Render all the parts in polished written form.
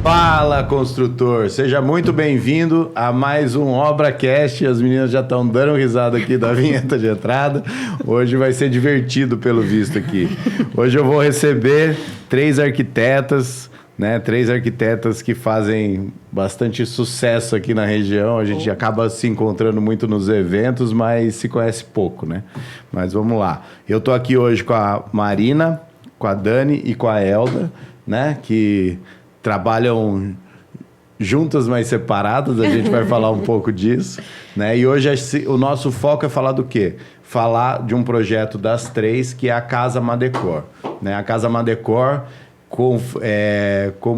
Fala, construtor! Seja muito bem-vindo a mais um ObraCast. As meninas já estão dando risada aqui da vinheta de entrada. Hoje vai ser divertido, pelo visto, aqui. Hoje eu vou receber três arquitetas, né? Três arquitetas que fazem bastante sucesso aqui na região. A gente acaba se encontrando muito nos eventos, mas se conhece pouco, né? Mas vamos lá. Eu estou aqui hoje com a Marina, com a Dani e com a Elda, né? Que trabalham juntas, mas separadas. A gente vai falar um pouco disso, né? E hoje o nosso foco é falar do quê? Falar de um projeto das três, que é a Casa Madecor, né? A Casa Madecor, como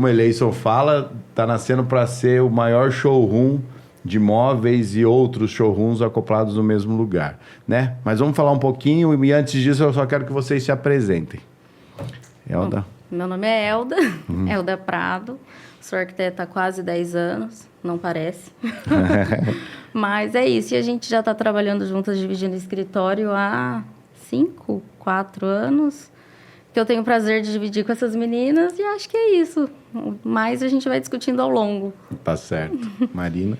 o Eleison fala, está nascendo para ser o maior showroom de móveis e outros showrooms acoplados no mesmo lugar, né? Mas vamos falar um pouquinho, e antes disso eu só quero que vocês se apresentem. Elda? Meu nome é Elda, Elda Prado, sou arquiteta há quase 10 anos, não parece. Mas é isso, e a gente já está trabalhando juntas, dividindo escritório há 4 anos, que eu tenho o prazer de dividir com essas meninas, e acho que é isso. Mas a gente vai discutindo ao longo. Tá certo. Marina?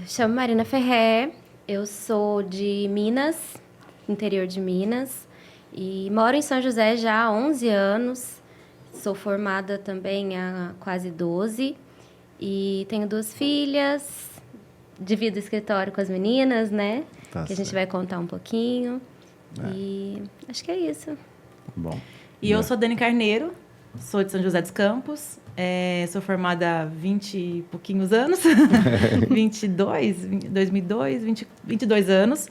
Chamo Marina Ferrer, eu sou de Minas, interior de Minas. E moro em São José já há 11 anos, sou formada também há quase 12 e tenho 2 filhas, divido o escritório com as meninas, né? Tá que certo. A gente vai contar um pouquinho e acho que é isso. Bom. E eu sou Dani Carneiro, sou de São José dos Campos, sou formada há 20 e pouquinhos anos, 22 anos.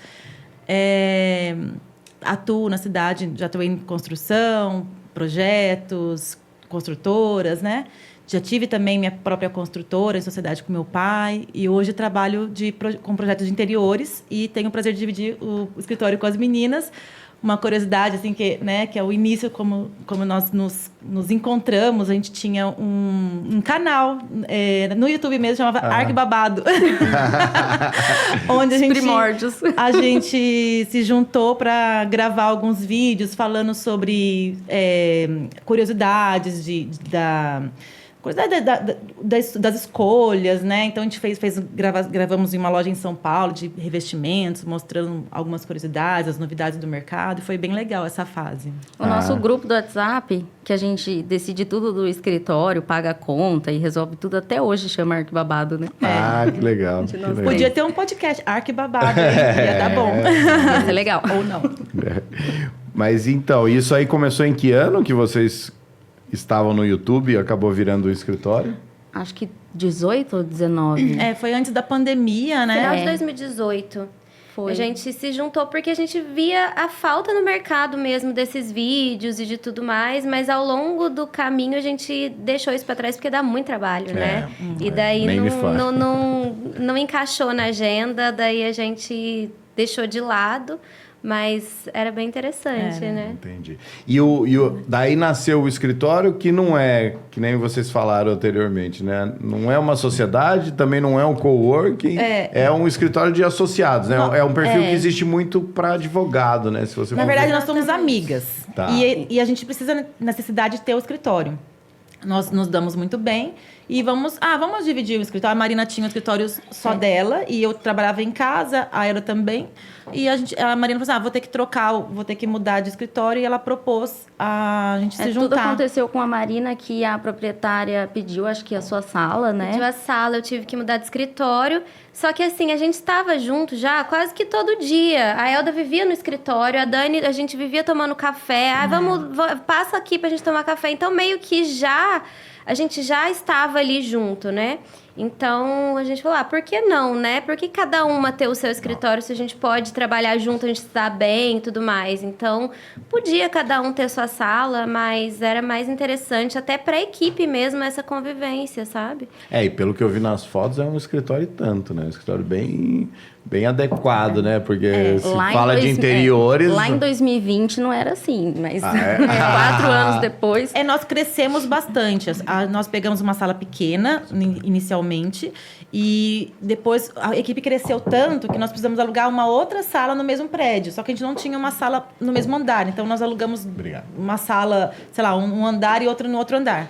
Atuo na cidade, já atuei em construção, projetos, construtoras, né? Já tive também minha própria construtora em sociedade com meu pai e hoje trabalho com projetos de interiores e tenho o prazer de dividir o escritório com as meninas. Uma curiosidade, assim, que é o início, como nós nos encontramos, a gente tinha um canal no YouTube mesmo, chamava Arquibabado. Onde Primórdios. a gente se juntou para gravar alguns vídeos falando sobre curiosidades das escolhas, né? Então, a gente gravamos em uma loja em São Paulo de revestimentos, mostrando algumas curiosidades, as novidades do mercado. E foi bem legal essa fase. O nosso grupo do WhatsApp, que a gente decide tudo do escritório, paga a conta e resolve tudo, até hoje chama Arquibabado, né? Ah, que legal. Que legal. Podia ter um podcast, Arquibabado, ia dar bom. Ia ser legal. Ou não. Mas então, isso aí começou em que ano que vocês estavam no YouTube e acabou virando o escritório? Acho que 18 ou 19. Foi antes da pandemia, né? Final de 2018. Foi. A gente se juntou porque a gente via a falta no mercado mesmo desses vídeos e de tudo mais, mas ao longo do caminho a gente deixou isso para trás porque dá muito trabalho, né? E daí não encaixou na agenda, daí a gente deixou de lado. Mas era bem interessante, né? Entendi. Daí nasceu o escritório, que não é, que nem vocês falaram anteriormente, né? Não é uma sociedade, também não é um coworking, é um escritório de associados, né? É um perfil que existe muito para advogado, né? Se você Na verdade, nós somos amigas. Tá. E a gente precisa, necessidade de ter o escritório. Nós nos damos muito bem e vamos dividir o escritório. A Marina tinha um escritório só dela e eu trabalhava em casa, a ela também. E a Marina falou assim, vou ter que mudar de escritório, e ela propôs a gente se juntar. Tudo aconteceu com a Marina, que a proprietária pediu, acho que a sua sala, né? Pediu a sala, eu tive que mudar de escritório. Só que assim, a gente estava junto já quase que todo dia. A Elda vivia no escritório, a Dani, a gente vivia tomando café. Passa aqui pra gente tomar café. Então, meio que a gente já estava ali junto, né? Então, a gente falou, por que não, né? Por que cada uma ter o seu escritório se a gente pode trabalhar junto, a gente está bem e tudo mais? Então, podia cada um ter sua sala, mas era mais interessante até para a equipe mesmo essa convivência, sabe? E pelo que eu vi nas fotos, é um escritório e tanto, né? Um escritório bem adequado, né? Porque se fala de interiores... lá em 2020 não era assim, mas 4 anos depois... Nós crescemos bastante. Nós pegamos uma sala pequena, inicialmente, e depois a equipe cresceu tanto que nós precisamos alugar uma outra sala no mesmo prédio. Só que a gente não tinha uma sala no mesmo andar. Então, nós alugamos uma sala, sei lá, um andar e outra no outro andar.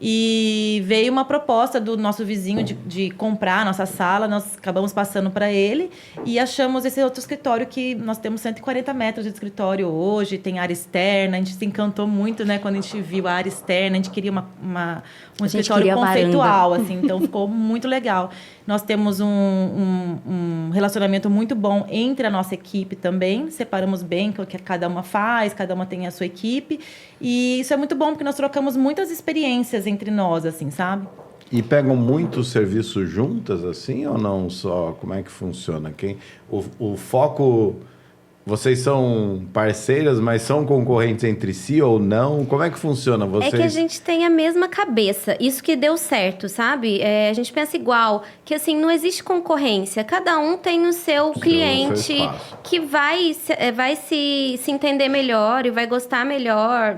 E veio uma proposta do nosso vizinho de comprar a nossa sala. Nós acabamos passando para ele e achamos esse outro escritório que nós temos 140 metros de escritório hoje, tem área externa. A gente se encantou muito, né, quando a gente viu a área externa. A gente queria um escritório conceitual, assim, então ficou muito legal. Nós temos um relacionamento muito bom entre a nossa equipe também. Separamos bem o que cada uma faz, cada uma tem a sua equipe. E isso é muito bom, porque nós trocamos muitas experiências entre nós, assim, sabe? E pegam muitos serviços juntas, assim, ou não só? Como é que funciona? O foco... Vocês são parceiras, mas são concorrentes entre si ou não? Como é que funciona? É que a gente tem a mesma cabeça. Isso que deu certo, sabe? A gente pensa igual. Que, assim, não existe concorrência. Cada um tem o seu cliente que vai se entender melhor e vai gostar melhor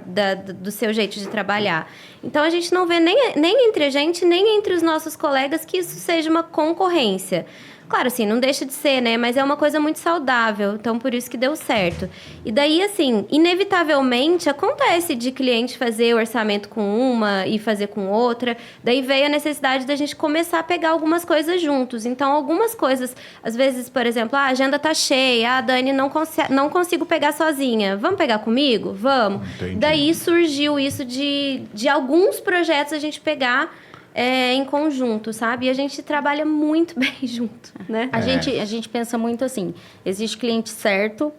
do seu jeito de trabalhar. Então, a gente não vê nem entre a gente, nem entre os nossos colegas que isso seja uma concorrência. Claro, assim, não deixa de ser, né? Mas é uma coisa muito saudável. Então, por isso que deu certo. E daí, assim, inevitavelmente, acontece de cliente fazer orçamento com uma e fazer com outra. Daí veio a necessidade da gente começar a pegar algumas coisas juntos. Então, algumas coisas, às vezes, por exemplo, a agenda tá cheia, a Dani não consigo pegar sozinha. Vamos pegar comigo? Vamos. Entendi. Daí surgiu isso de alguns projetos a gente pegar... em conjunto, sabe? E a gente trabalha muito bem junto, né? A gente pensa muito assim, existe cliente certo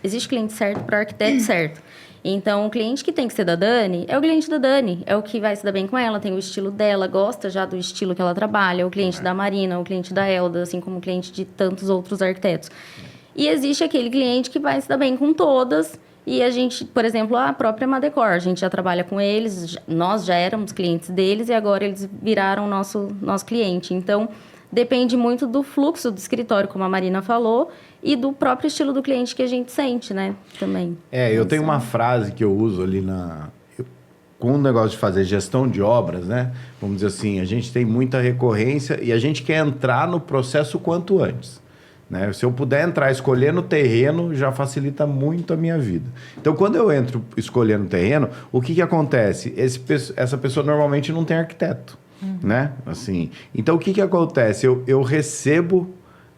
existe cliente certo para o arquiteto certo. Então, o cliente que tem que ser da Dani é o cliente da Dani, é o que vai se dar bem com ela, tem o estilo dela, gosta já do estilo que ela trabalha, é o cliente da Marina, o cliente da Elda, assim como o cliente de tantos outros arquitetos. E existe aquele cliente que vai se dar bem com todas. E a gente, por exemplo, a própria Madecor, a gente já trabalha com eles, nós já éramos clientes deles e agora eles viraram nosso cliente. Então, depende muito do fluxo do escritório, como a Marina falou, e do próprio estilo do cliente que a gente sente, né, também. Eu tenho uma frase que eu uso ali com o negócio de fazer gestão de obras, né? Vamos dizer assim, a gente tem muita recorrência e a gente quer entrar no processo quanto antes. Né? Se eu puder entrar escolhendo o terreno, já facilita muito a minha vida. Então, quando eu entro escolhendo o terreno, o que acontece? Essa pessoa normalmente não tem arquiteto, né? Assim, então, o que acontece? Eu recebo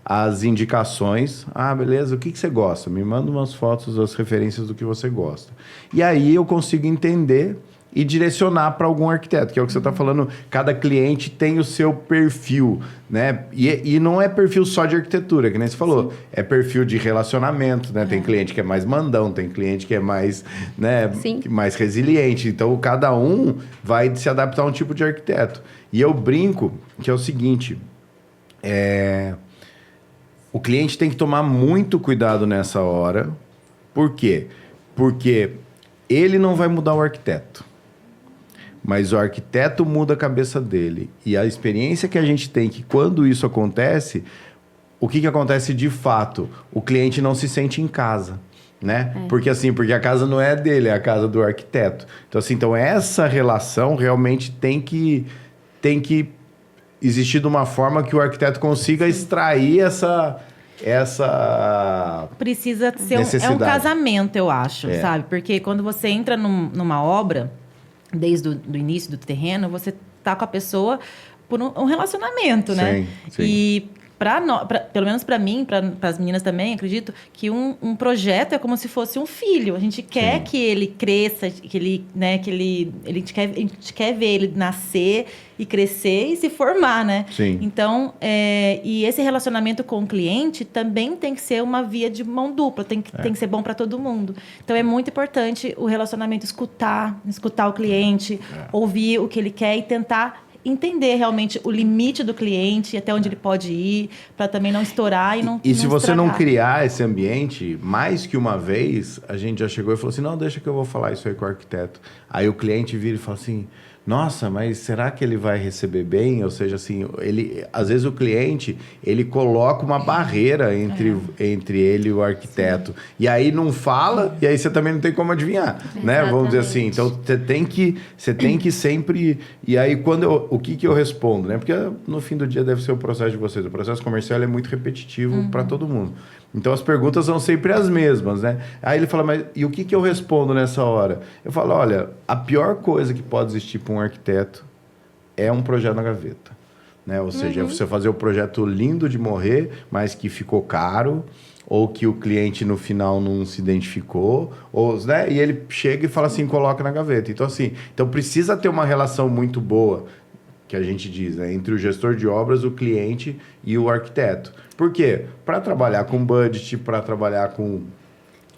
as indicações. Ah, beleza, o que você gosta? Me manda umas fotos, as referências do que você gosta. E aí, eu consigo entender e direcionar para algum arquiteto, que é o que você está falando. Cada cliente tem o seu perfil, né? E não é perfil só de arquitetura, que nem você falou. Sim. É perfil de relacionamento, né? Tem cliente que é mais mandão, tem cliente que é mais, né? Mais resiliente. Então, cada um vai se adaptar a um tipo de arquiteto. E eu brinco que é o seguinte, o cliente tem que tomar muito cuidado nessa hora. Por quê? Porque ele não vai mudar o arquiteto. Mas o arquiteto muda a cabeça dele. E a experiência que a gente tem que quando isso acontece, o que acontece de fato? O cliente não se sente em casa, né? Porque a casa não é dele, é a casa do arquiteto. Então essa relação realmente tem que existir de uma forma que o arquiteto consiga extrair essa precisa ser um casamento, eu acho, sabe? Porque quando você entra numa obra, desde o início do terreno, você tá com a pessoa por um relacionamento, né? Sim. E pelo menos para mim, para as meninas também, acredito que um projeto é como se fosse um filho. A gente quer que ele cresça, que ele, né, a gente quer ver ele nascer e crescer e se formar, né? Sim. Então, e esse relacionamento com o cliente também tem que ser uma via de mão dupla, tem que ser bom para todo mundo. Então, é muito importante o relacionamento, escutar o cliente, ouvir o que ele quer e tentar entender realmente o limite do cliente, até onde ele pode ir, para também não estourar e não E se você estragar. não criar esse ambiente, mais que uma vez, a gente já chegou e falou assim, não, deixa que eu vou falar isso aí com o arquiteto. Aí o cliente vira e fala assim, nossa, mas será que ele vai receber bem? Ou seja, assim, às vezes o cliente, ele coloca uma barreira entre ele e o arquiteto. Sim. E aí não fala, e aí você também não tem como adivinhar, né? Vamos dizer assim. Então, você tem que sempre... E aí, o que eu respondo, né? Porque no fim do dia deve ser o processo de vocês. O processo comercial é muito repetitivo para todo mundo. Então as perguntas são sempre as mesmas, né? Aí ele fala, mas e o que eu respondo nessa hora? Eu falo, olha, a pior coisa que pode existir para um arquiteto é um projeto na gaveta, né? Ou seja, você fazer o projeto lindo de morrer, mas que ficou caro, ou que o cliente no final não se identificou, ou, né? E ele chega e fala assim, coloca na gaveta. Então, assim, precisa ter uma relação muito boa, que a gente diz, né? Entre o gestor de obras, o cliente e o arquiteto. Por quê? Para trabalhar com budget, para trabalhar com...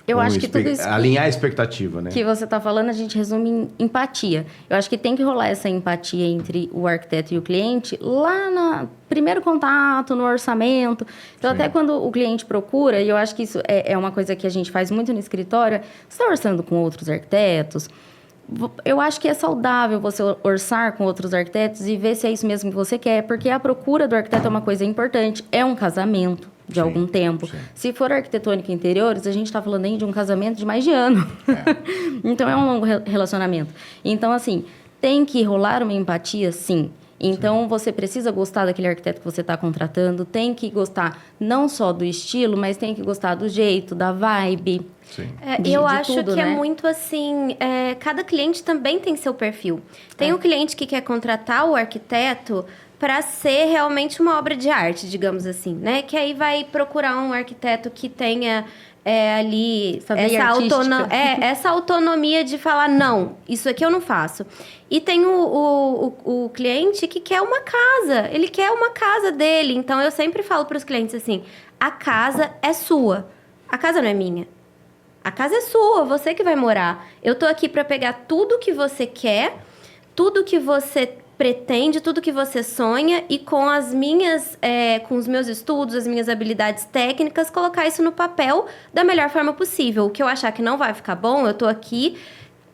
Eu acho que tudo isso alinhar a expectativa, né? Que você está falando, a gente resume em empatia. Eu acho que tem que rolar essa empatia entre o arquiteto e o cliente lá no primeiro contato, no orçamento. Então, até quando o cliente procura, e eu acho que isso é uma coisa que a gente faz muito no escritório, você está orçando com outros arquitetos. Eu acho que é saudável você orçar com outros arquitetos e ver se é isso mesmo que você quer, porque a procura do arquiteto é uma coisa importante, é um casamento de algum tempo. Sim. Se for arquitetônica e interiores, a gente está falando aí de um casamento de mais de ano. Então, é um longo relacionamento. Então, assim, tem que rolar uma empatia, sim. Então, você precisa gostar daquele arquiteto que você está contratando, tem que gostar não só do estilo, mas tem que gostar do jeito, da vibe. Sim. Eu acho tudo, que é muito assim, cada cliente também tem seu perfil. Tem o cliente que quer contratar o arquiteto para ser realmente uma obra de arte, digamos assim, né? Que aí vai procurar um arquiteto que tenha ali essa autonomia de falar, não, isso aqui eu não faço. E tem o cliente que quer uma casa, ele quer uma casa dele. Então, eu sempre falo para os clientes assim, a casa é sua, a casa não é minha. A casa é sua, você que vai morar. Eu tô aqui para pegar tudo que você quer, tudo que você pretende, tudo que você sonha e com as minhas, com os meus estudos, as minhas habilidades técnicas, colocar isso no papel da melhor forma possível. O que eu achar que não vai ficar bom, eu tô aqui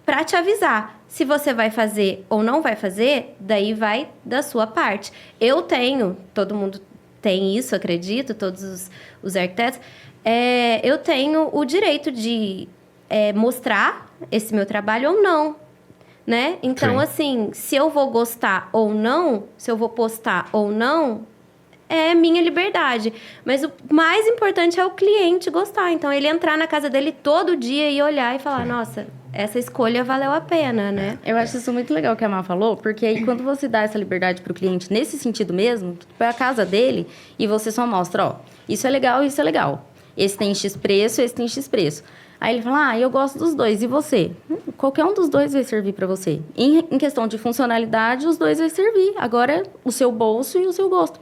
para te avisar. Se você vai fazer ou não vai fazer, daí vai da sua parte. Eu tenho, todo mundo tem isso, acredito, todos os arquitetos, eu tenho o direito de mostrar esse meu trabalho ou não, né? Então, assim, se eu vou gostar ou não, se eu vou postar ou não, é minha liberdade. Mas o mais importante é o cliente gostar. Então, ele entrar na casa dele todo dia e olhar e falar, nossa, essa escolha valeu a pena, né? Eu acho isso muito legal que a Má falou, porque aí quando você dá essa liberdade pro cliente nesse sentido mesmo, tipo, é a casa dele e você só mostra, ó, isso é legal, isso é legal. Esse tem X preço, esse tem X preço. Aí ele fala, eu gosto dos dois, e você? Qualquer um dos dois vai servir para você. Em questão de funcionalidade, os dois vai servir. Agora, é o seu bolso e o seu gosto.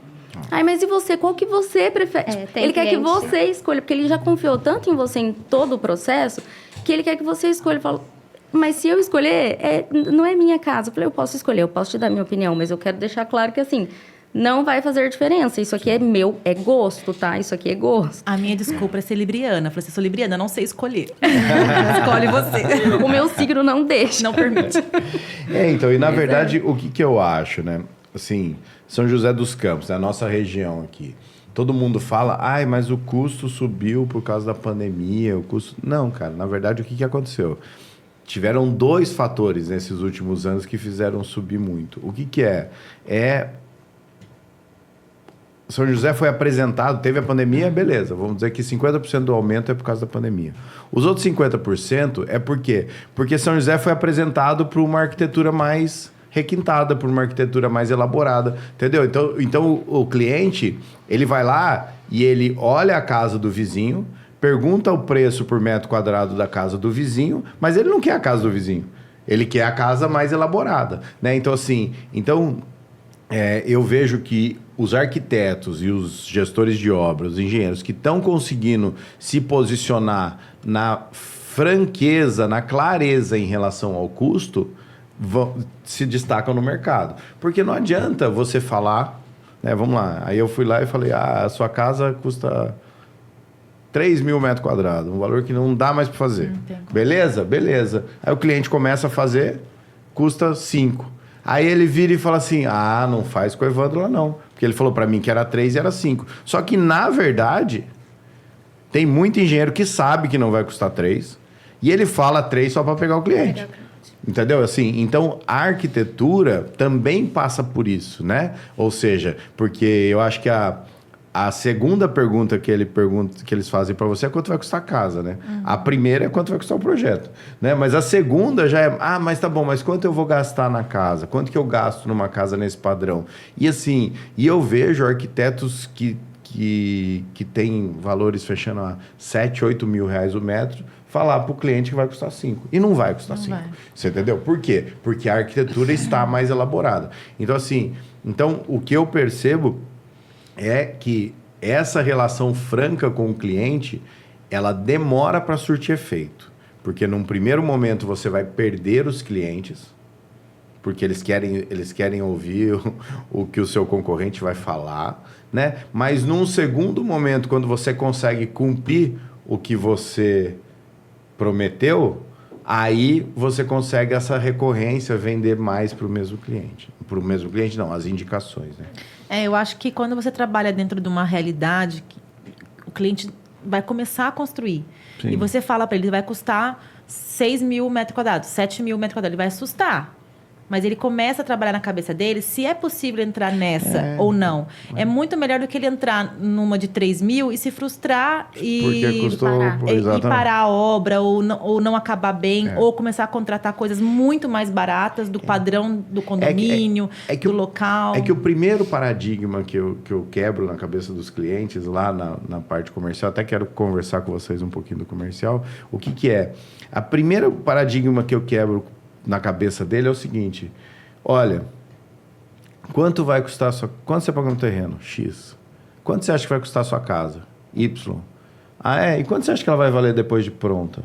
Mas e você? Qual que você prefere? Ele quer que você escolha, porque ele já confiou tanto em você em todo o processo, que ele quer que você escolha. Fala, mas se eu escolher, não é minha casa. Eu falei, eu posso escolher, eu posso te dar minha opinião, mas eu quero deixar claro que, assim, não vai fazer diferença. Isso aqui é meu, é gosto, tá? Isso aqui é gosto. A minha desculpa é ser libriana. Eu falei, se eu sou libriana, eu não sei escolher. Escolhe você. O meu signo não deixa. Não permite. Então, e na verdade, o que eu acho, né? Assim, São José dos Campos, a nossa região aqui. Todo mundo fala, mas o custo subiu por causa da pandemia, o custo... Não, cara, na verdade, o que aconteceu? Tiveram 2 fatores nesses últimos anos que fizeram subir muito. O que é? São José foi apresentado, teve a pandemia, beleza. Vamos dizer que 50% do aumento é por causa da pandemia. Os outros 50% é por quê? Porque São José foi apresentado para uma arquitetura mais requintada, por uma arquitetura mais elaborada, entendeu? Então o cliente, ele vai lá e ele olha a casa do vizinho, pergunta o preço por metro quadrado da casa do vizinho, mas ele não quer a casa do vizinho. Ele quer a casa mais elaborada, né? Então, assim, eu vejo que os arquitetos e os gestores de obras, os engenheiros que estão conseguindo se posicionar na franqueza, na clareza em relação ao custo, se destacam no mercado. Porque não adianta você falar, né? Vamos lá, aí eu fui lá e falei, a sua casa custa 3 mil metros quadrados, um valor que não dá mais para fazer. Beleza? Beleza. Aí o cliente começa a fazer, custa 5. Aí ele vira e fala assim, não faz com o Evandro lá não. Porque ele falou para mim que era 3 e era 5. Só que, na verdade, tem muito engenheiro que sabe que não vai custar 3 e ele fala 3 só para pegar o cliente. Entendeu? Assim, então, a arquitetura também passa por isso, né? Ou seja, porque eu acho que a segunda pergunta que eles fazem para você é quanto vai custar a casa, né? A primeira é quanto vai custar o projeto, né? Mas a segunda já é, mas tá bom, mas quanto eu vou gastar na casa? Quanto que eu gasto numa casa nesse padrão? E assim, eu vejo arquitetos que tem valores fechando a 7, 8 mil reais o metro, falar para o cliente que vai custar 5. E não vai custar 5. Você entendeu? Por quê? Porque a arquitetura está mais elaborada. Então, assim, o que eu percebo é que essa relação franca com o cliente, ela demora para surtir efeito. Porque num primeiro momento você vai perder os clientes, porque eles querem ouvir o que o seu concorrente vai falar, né? Mas num segundo momento, quando você consegue cumprir o que você prometeu, aí você consegue essa recorrência, vender mais para o mesmo cliente. Para o mesmo cliente, não, as indicações, né? Eu acho que quando você trabalha dentro de uma realidade, o cliente vai começar a construir. Sim. E você fala para ele, vai custar 6 mil metros quadrados, 7 mil metros quadrados, ele vai assustar. Mas ele começa a trabalhar na cabeça dele se é possível entrar nessa ou não. É muito melhor do que ele entrar numa de 3 mil e se frustrar e parar a obra ou não acabar bem, ou começar a contratar coisas muito mais baratas do padrão do condomínio, do local. É que o primeiro paradigma que eu quebro na cabeça dos clientes lá na parte comercial, até quero conversar com vocês um pouquinho do comercial, o que é? A primeira paradigma que eu quebro na cabeça dele é o seguinte: olha, quanto vai custar quanto você paga no terreno? X. Quanto você acha que vai custar a sua casa? Y. E quanto você acha que ela vai valer depois de pronta?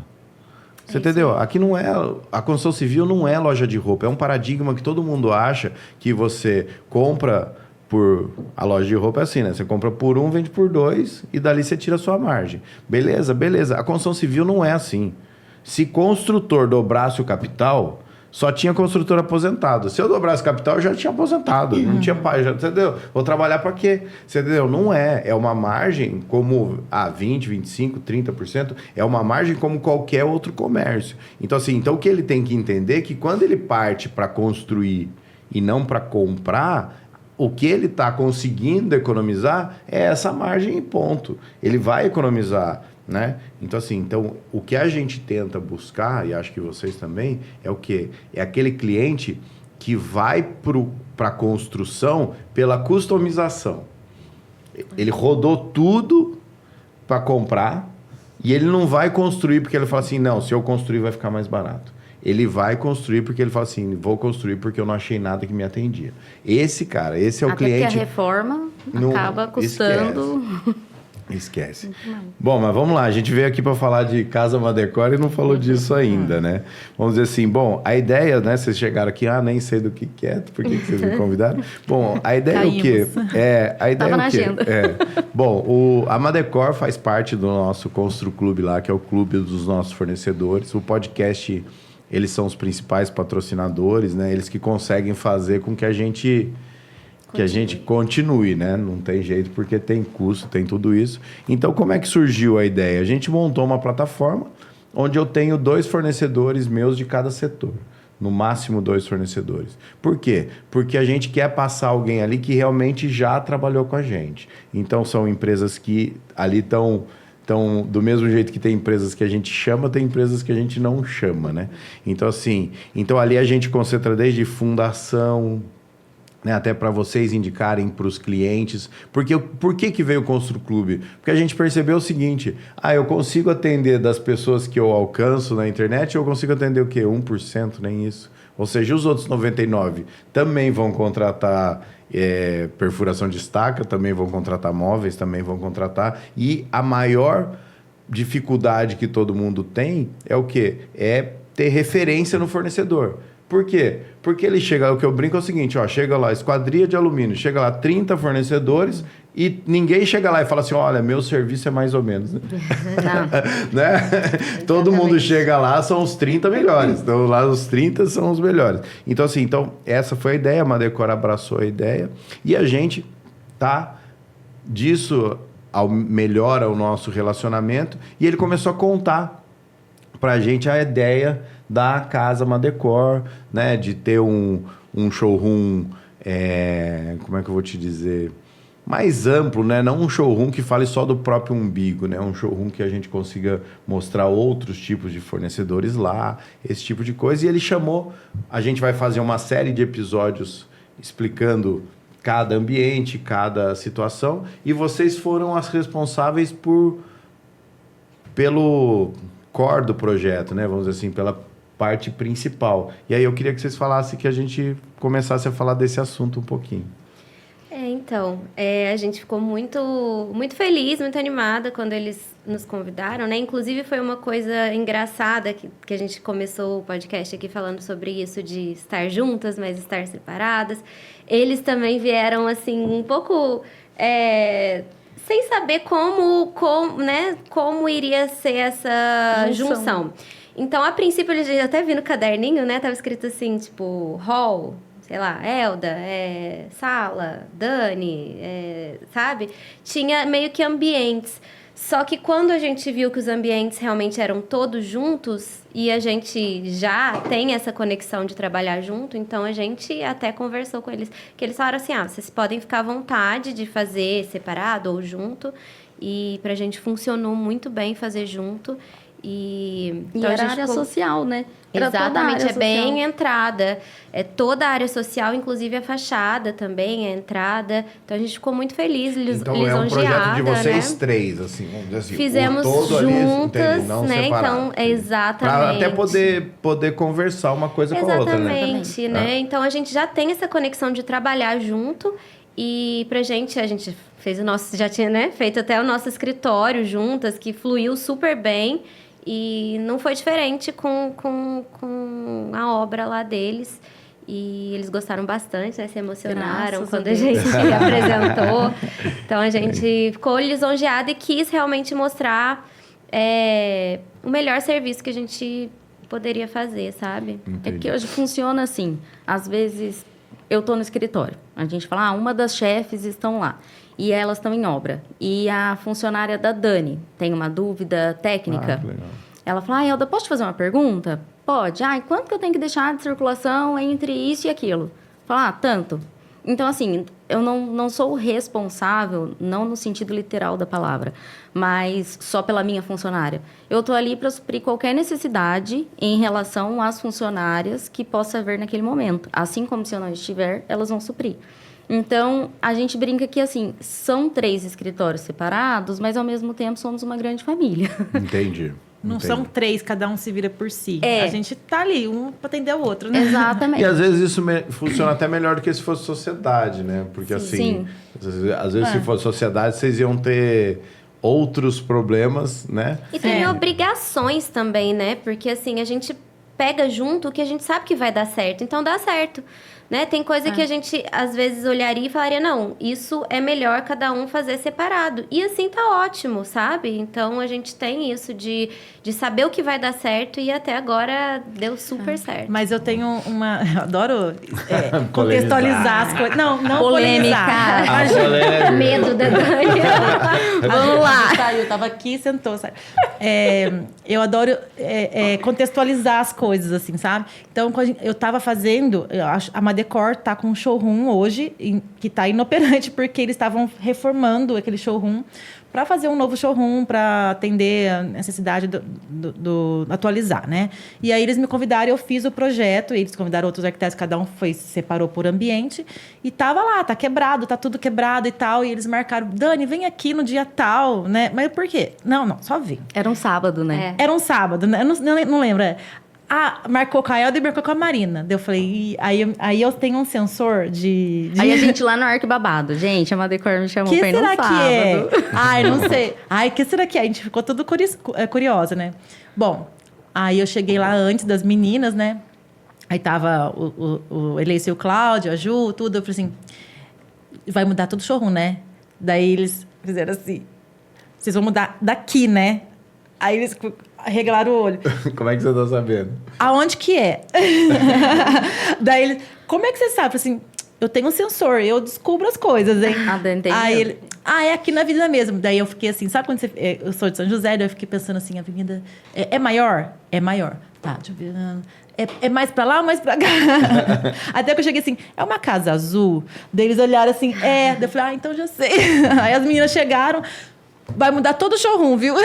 Você entendeu? Aqui não é... A construção civil não é loja de roupa. É um paradigma que todo mundo acha que você compra por... A loja de roupa é assim, né? Você compra por 1, vende por 2 e dali você tira a sua margem. Beleza. A construção civil não é assim. Se construtor dobrasse o capital... Só tinha construtor aposentado. Se eu dobrasse capital, eu já tinha aposentado. Não tinha pai, entendeu? Vou trabalhar para quê? Você entendeu? Não é. É uma margem como 20, 25, 30%. É uma margem como qualquer outro comércio. Então, assim, o que ele tem que entender é que quando ele parte para construir e não para comprar, o que ele está conseguindo economizar é essa margem e ponto. Ele vai economizar, né? Então, assim, o que a gente tenta buscar, e acho que vocês também, é o quê? É aquele cliente que vai para a construção pela customização. Ele rodou tudo para comprar e ele não vai construir porque ele fala assim, não, se eu construir vai ficar mais barato. Ele vai construir porque ele fala assim, vou construir porque eu não achei nada que me atendia. Esse é o cliente... Até que a reforma acaba custando... Esquece. Bom, mas vamos lá. A gente veio aqui para falar de Casa Madecor e não falou disso ainda, né? Vamos dizer assim, bom, a ideia, né? Vocês chegaram aqui, nem sei do que é, por que vocês me convidaram? Bom, a ideia é o quê? A ideia Tava é o quê? agenda. Bom, a Madecor faz parte do nosso Constru Clube lá, que é o clube dos nossos fornecedores. O podcast, eles são os principais patrocinadores, né? Eles que conseguem fazer com que a gente continue, né? Não tem jeito porque tem custo, tem tudo isso. Então, como é que surgiu a ideia? A gente montou uma plataforma onde eu tenho 2 fornecedores meus de cada setor. No máximo 2 fornecedores. Por quê? Porque a gente quer passar alguém ali que realmente já trabalhou com a gente. Então, são empresas que ali estão do mesmo jeito que tem empresas que a gente chama, tem empresas que a gente não chama, né? Então, assim, ali a gente concentra desde fundação... Né, até para vocês indicarem para os clientes. Porque, por que veio o Constru Clube? Porque a gente percebeu o seguinte, eu consigo atender das pessoas que eu alcanço na internet, eu consigo atender o quê? 1%, nem isso. Ou seja, os outros 99% também vão contratar perfuração de estaca, também vão contratar móveis, também vão contratar. E a maior dificuldade que todo mundo tem é o quê? É ter referência no fornecedor. Por quê? Porque ele chega, o que eu brinco é o seguinte, chega lá, esquadria de alumínio, chega lá 30 fornecedores e ninguém chega lá e fala assim, olha, meu serviço é mais ou menos. Né? Todo mundo chega lá, são os 30 melhores. Então, lá os 30 são os melhores. Então, assim, essa foi a ideia, a Madecor abraçou a ideia e a gente disso melhora o nosso relacionamento e ele começou a contar pra gente a ideia da Casa Madecor, né? De ter um showroom, como é que eu vou te dizer? mais amplo, né? Não um showroom que fale só do próprio umbigo, né? Um showroom que a gente consiga mostrar outros tipos de fornecedores lá, esse tipo de coisa. E ele chamou, a gente vai fazer uma série de episódios explicando cada ambiente, cada situação, e vocês foram as responsáveis pelo core do projeto, né? Vamos dizer assim, pela parte principal. E aí eu queria que vocês falassem, que a gente começasse a falar desse assunto um pouquinho. Então, a gente ficou muito, muito feliz, muito animada quando eles nos convidaram, né? Inclusive, foi uma coisa engraçada que a gente começou o podcast aqui falando sobre isso, de estar juntas, mas estar separadas. Eles também vieram, assim, um pouco... sem saber como iria ser essa junção. Então, a princípio, eles até vi no caderninho, né? Tava escrito assim, tipo, hall... sei lá, Elda, Sala, Dani, sabe? Tinha meio que ambientes. Só que quando a gente viu que os ambientes realmente eram todos juntos e a gente já tem essa conexão de trabalhar junto, então a gente até conversou com eles, que eles falaram assim, vocês podem ficar à vontade de fazer separado ou junto, e pra gente funcionou muito bem fazer junto. Então, era área social, né? Era Exatamente, toda a área bem social. entrada. Toda a área social, inclusive a fachada também é entrada. Então, a gente ficou muito feliz, Então, é um projeto de vocês, né? três, assim, vamos dizer assim. Fizemos juntas, não né? separado. Então, exatamente. Para até poder conversar uma coisa com a outra, né? Exatamente, né? Então, a gente já tem essa conexão de trabalhar junto. E pra gente, a gente fez o nosso... Já tinha, né? Feito até o nosso escritório juntas, que fluiu super bem. E não foi diferente com a obra lá deles. E eles gostaram bastante, né? Se emocionaram quando a gente apresentou. Então, a gente ficou lisonjeada e quis realmente mostrar o melhor serviço que a gente poderia fazer, sabe? É que hoje funciona assim. Às vezes, eu estou no escritório. A gente fala, uma das chefes estão lá. E elas estão em obra. E a funcionária da Dani tem uma dúvida técnica. Que legal. Ela fala, Elda, posso te fazer uma pergunta? Pode. E quanto que eu tenho que deixar de circulação entre isso e aquilo? Fala, tanto. Então, assim, eu não sou responsável, não no sentido literal da palavra, mas só pela minha funcionária. Eu estou ali para suprir qualquer necessidade em relação às funcionárias que possa haver naquele momento. Assim como se eu não estiver, elas vão suprir. Então, a gente brinca que, assim, são 3 escritórios separados, mas, ao mesmo tempo, somos uma grande família. Entendi. Não são 3, cada um se vira por si. É. A gente tá ali, um para atender o outro, né? Exatamente. E às vezes isso funciona até melhor do que se fosse sociedade, né? Porque assim, às vezes se fosse sociedade, vocês iam ter outros problemas, né? E tem obrigações também, né? Porque assim, a gente pega junto o que a gente sabe que vai dar certo. Então dá certo. Né? Tem coisa que a gente, às vezes, olharia e falaria, não, isso é melhor cada um fazer separado. E assim tá ótimo, sabe? Então, a gente tem isso de saber o que vai dar certo e até agora deu super certo. Mas eu tenho uma... Eu adoro contextualizar as coisas. Não polêmica. Imagina, medo da Dani. Vamos lá. Saiu, tava aqui, sentou, saiu. Eu adoro contextualizar as coisas, assim, sabe? Então, quando eu tava fazendo... A Madecor tá com um showroom hoje, que tá inoperante, porque eles estavam reformando aquele showroom para fazer um novo showroom, para atender a necessidade do atualizar, né? E aí eles me convidaram, eu fiz o projeto, eles convidaram outros arquitetos, cada um se separou por ambiente, e tava lá, tá quebrado, tá tudo quebrado e tal, e eles marcaram, Dani, vem aqui no dia tal, né? Mas por quê? Não, só vim. Era um sábado, né? Era um sábado, né? Eu não lembro, marcou com a Elda e marcou com a Marina. Daí eu falei, aí eu tenho um sensor de... Aí a gente lá no Arquibabado. Gente, a Madecor me chamou pra ir no sábado. Que será que é? Ai, não sei. Que será que é? A gente ficou tudo curiosa, né? Bom, aí eu cheguei lá antes das meninas, né? Aí tava o Eleice e o Cláudio, a Ju, tudo. Eu falei assim, vai mudar todo o showroom, né? Daí eles fizeram assim, vocês vão mudar daqui, né? Aí eles arregalaram o olho. Como é que você tá sabendo? Aonde que é? Daí ele, como é que você sabe? Assim, eu tenho um sensor, eu descubro as coisas, hein? Entendi. Aí ele, é aqui na avenida mesmo. Daí eu fiquei assim, sabe quando eu sou de São José, daí eu fiquei pensando assim, a avenida é maior? É maior. Tá, deixa eu ver. é mais pra lá ou mais pra cá? Até que eu cheguei assim, é uma casa azul? Daí eles olharam assim, Daí eu falei, então já sei. Aí as meninas chegaram, vai mudar todo o showroom, viu?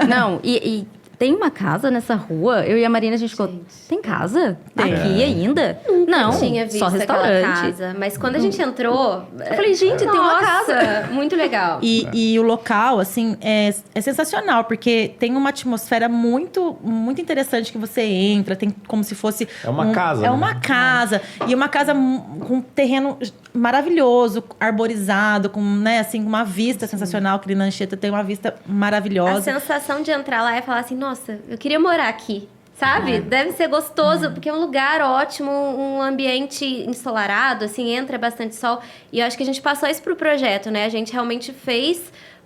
Não, e tem uma casa nessa rua? Eu e a Marina, a gente ficou, tem casa? Tem. Aqui ainda? Não, Tinha visto só aquela restaurante. casa. Mas quando a gente entrou... Eu falei, gente, tem uma casa. Muito legal. E o local, assim, é sensacional, porque tem uma atmosfera muito, muito interessante que você entra, tem como se fosse... É uma casa, É né? uma casa. E uma casa com um terreno maravilhoso, arborizado, com, né, assim, uma vista sensacional. Que na Anchieta tem uma vista A maravilhosa. sensação de entrar lá é falar assim, nossa, eu queria morar aqui. Sabe? Deve ser gostoso, porque é um lugar ótimo, um ambiente ensolarado, assim, entra bastante sol. E eu acho que a gente passou isso pro projeto, né? A gente realmente fez